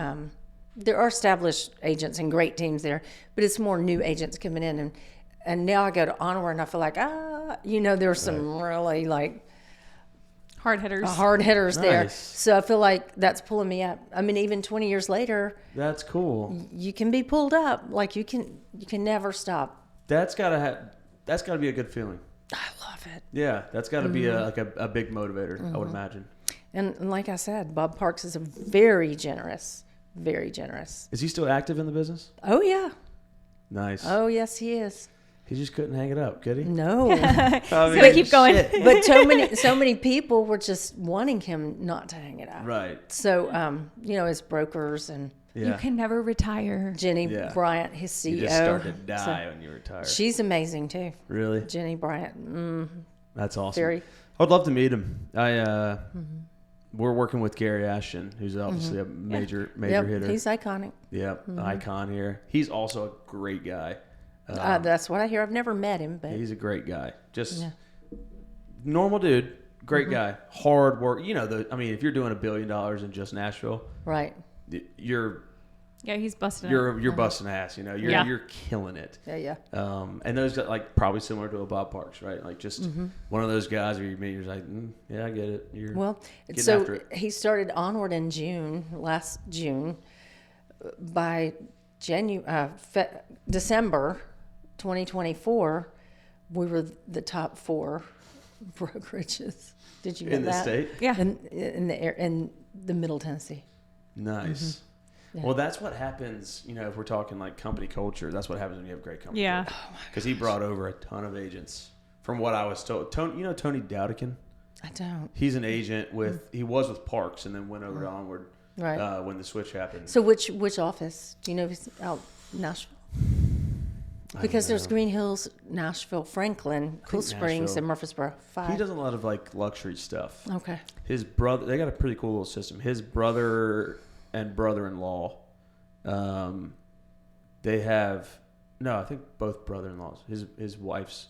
there are established agents and great teams there, but it's more new agents coming in. And now I go to Onward and I feel like, there's some really Hard hitters. hard hitters there. Nice. So I feel like that's pulling me up. I mean, even 20 years later, That's cool. you can be pulled up. Like you can never stop. That's gotta be a good feeling. I love it. Yeah, that's got to be Mm-hmm. a big motivator, I would imagine. And like I said, Bob Parks is very generous. Is he still active in the business? Oh, yeah. Nice. Oh, yes, he is. He just couldn't hang it up, could he? No. Gotta keep going. shit. But so many people were just wanting him not to hang it up. Right. So, his brokers and Yeah. You can never retire. Jenny Yeah. Bryant, his CEO. You just start to die So, when you retire. she's amazing, too. Really? Jenny Bryant. That's awesome. Very. I'd love to meet him. We're working with Gary Ashton, who's obviously a major Yep, hitter. he's iconic. Yep, icon here. He's also a great guy. That's what I hear. I've never met him, but He's a great guy. Just Yeah. normal dude, great guy, hard work. If you're doing $1 billion in just Nashville, right. you're Yeah, he's busting. you're busting ass. Yeah. You're killing it. Yeah. And those guys, probably similar to a Bob Parks, right? Like just one of those guys where you meet, you're like, yeah, I get it. You're Well, getting so after it. he started Onward in last June. By December 2024, we were the top 4 brokerages. Did you know in the that? state. Yeah. In the Middle Tennessee. Nice. Yeah. Well, that's what happens. If we're talking like company culture, that's what happens when you have great company. Yeah. Because he brought over a ton of agents. From what I was told, Tony Dowdican? I don't. He's an agent he was with Parks and then went over to Onward. Right. When the switch happened. So which office? Do you know if it's out Nashville? Because there's Green Hills, Nashville, Franklin, Cool Springs, Nashville. and Murfreesboro. 5. He does a lot of luxury stuff. Okay. His brother, they got a pretty cool little system. His brother and brother-in-law, they have, I think both brother-in-laws. His wife's,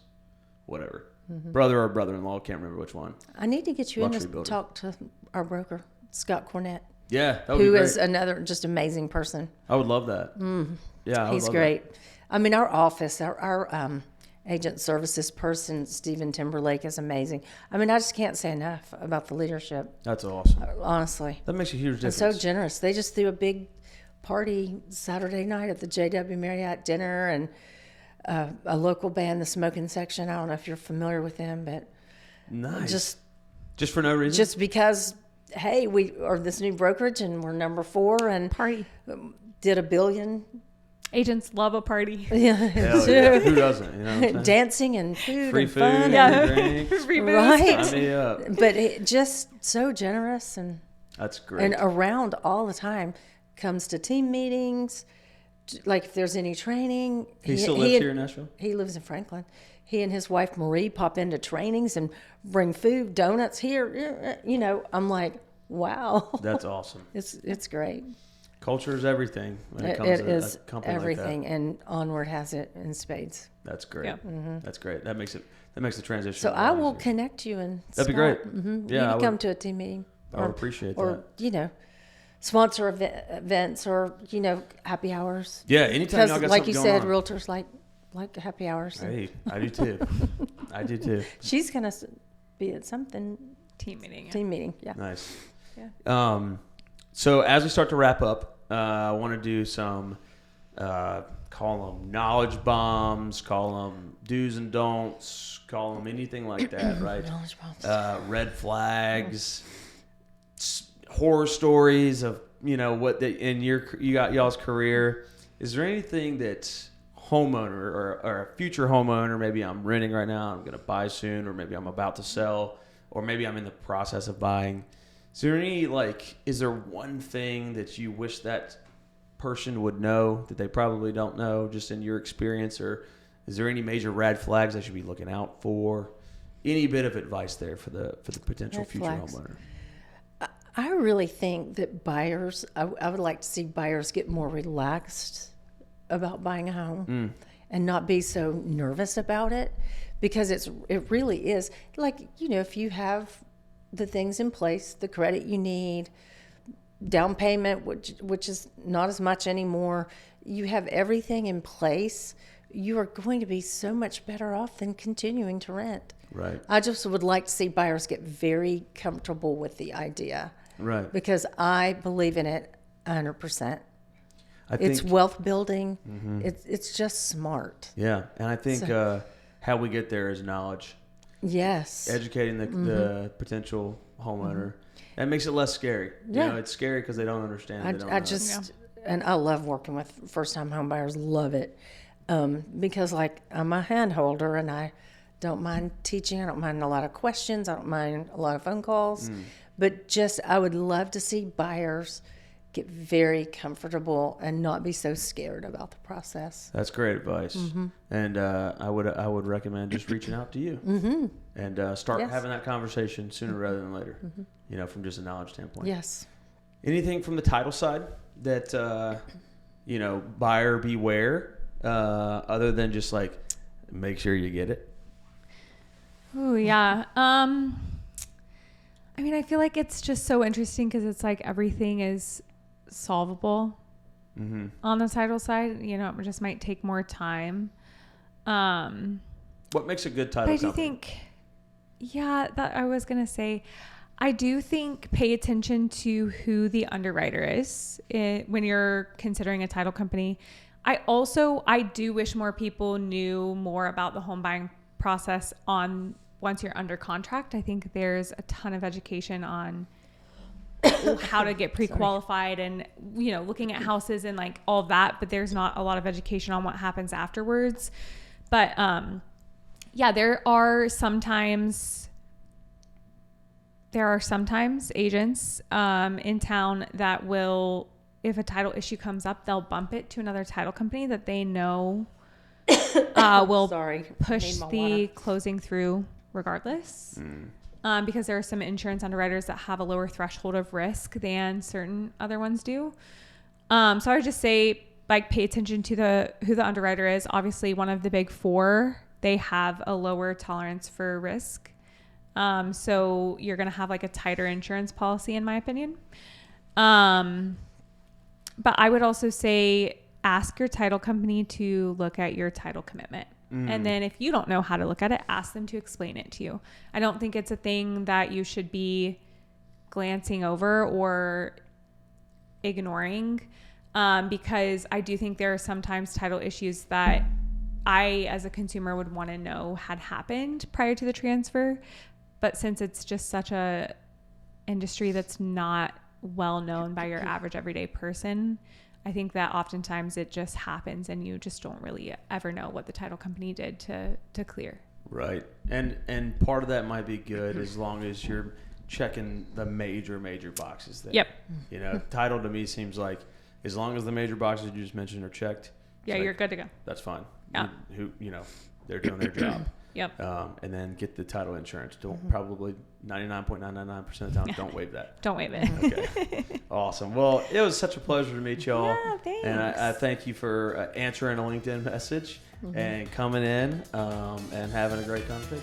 whatever, brother or brother-in-law, can't remember which one. I need to get you in Luxury to builder. talk to our broker, Scott Cornett, Yeah, that would be who great. is another just amazing person. I would love that. Yeah, I would He's love great. I mean, our office, our agent services person, Stephen Timberlake, is amazing. I mean, I just can't say enough about the leadership, That. That's awesome. honestly. That makes a huge And difference. so generous. They just threw a big party Saturday night at the JW Marriott dinner, and a local band, the Smoking Section. I don't know if you're familiar with them, but Nice. just for no reason? just because, hey, we are this new brokerage and we're number 4 and Party. did $1 billion. Agents love a party. Yeah, Hell yeah. Who doesn't? You know what I'm saying? dancing and food Free and food, fun. Yeah. free drinks. Free booze. Right. Sign me up. But just so generous and That's great. and around all the time. Comes to team meetings, like if there's any training. he still lives here in Nashville? He lives in Franklin. He and his wife Marie pop into trainings and bring food, donuts here. I'm like, wow, That's awesome. it's great. Culture is everything when it comes It to is a company everything, like and Onward has it in spades. that. That's great. Yeah. That's great. That makes the transition. So a lot I will easier. connect you and That'd be Scott. great. Mm-hmm. Yeah, you I can come would- to a team meeting. I would appreciate or that. sponsor events or happy hours. Yeah, anytime y'all Because got like something you going said, on. realtors like happy hours. Hey, I do too. I do too. She's gonna be at something Team meeting. Yeah. team meeting. Yeah. Nice. Yeah. So as we start to wrap up, I want to do some, call them knowledge bombs, call them do's and don'ts, call them anything like that, right? Knowledge bombs. Red flags, horror stories of what you got y'all's career. Is there anything that homeowner or a future homeowner, maybe I'm renting right now, I'm going to buy soon, or maybe I'm about to sell, or maybe I'm in the process of buying? Is there one thing that you wish that person would know that they probably don't know, just in your experience, or Is there any major red flags I should be looking out for? Any bit of advice there for the potential Red future flags. homeowner? I really think that buyers, I would like to see buyers get more relaxed about buying a home and not be so nervous about it, because it really is like, if you have the things in place, the credit you need, down payment, which is not as much anymore, you have everything in place, you are going to be so much better off than continuing to rent. Right. I just would like to see buyers get very comfortable with the idea. Right. Because I believe in it 100%. It's wealth building. It's just smart. Yeah. And I think how we get there is knowledge. Yes. Educating the potential homeowner. That makes it less scary. Yeah. It's scary because they don't understand. And I love working with first-time home buyers. Love it. Because I'm a hand holder and I don't mind teaching. I don't mind a lot of questions. I don't mind a lot of phone calls. But I would love to see buyers get very comfortable and not be so scared about the process. That's great advice. And I would recommend just reaching out to you and start having that conversation sooner rather than later, from just a knowledge standpoint. Yes. Anything from the title side that, buyer beware, other than just make sure you get it? Oh, yeah. I feel like it's just so interesting because it's everything is solvable on the title side. It just might take more time. What makes a good title company? I do think, that I was going to say, I do think pay attention to who the underwriter is when you're considering a title company. I do wish more people knew more about the home buying process once you're under contract. I think there's a ton of education on how to get pre-qualified and, looking at houses and all of that, but there's not a lot of education on what happens afterwards. But, there are sometimes agents, in town that will, if a title issue comes up, they'll bump it to another title company that they know, will push the closing through regardless. Because there are some insurance underwriters that have a lower threshold of risk than certain other ones do. So I would just say, pay attention to who the underwriter is. Obviously, one of the big four, they have a lower tolerance for risk. So you're going to have a tighter insurance policy, in my opinion. But I would also say, ask your title company to look at your title commitment. And then if you don't know how to look at it, ask them to explain it to you. I don't think it's a thing that you should be glancing over or ignoring, because I do think there are sometimes title issues that I, as a consumer, would want to know had happened prior to the transfer. But since it's just such a industry that's not well known by your average everyday person, I think that oftentimes it just happens and you just don't really ever know what the title company did to clear. Right. And part of that might be good as long as you're checking the major boxes there. Yep. Title to me seems like as long as the major boxes you just mentioned are checked. You're good to go. That's fine. Yeah. They're doing their job. Yep. And then get the title insurance. Don't probably 99.999% of the time, don't waive that. Don't waive it. Okay. Awesome. Well, it was such a pleasure to meet y'all. Yeah, thanks. And I thank you for answering a LinkedIn message and coming in and having a great conversation.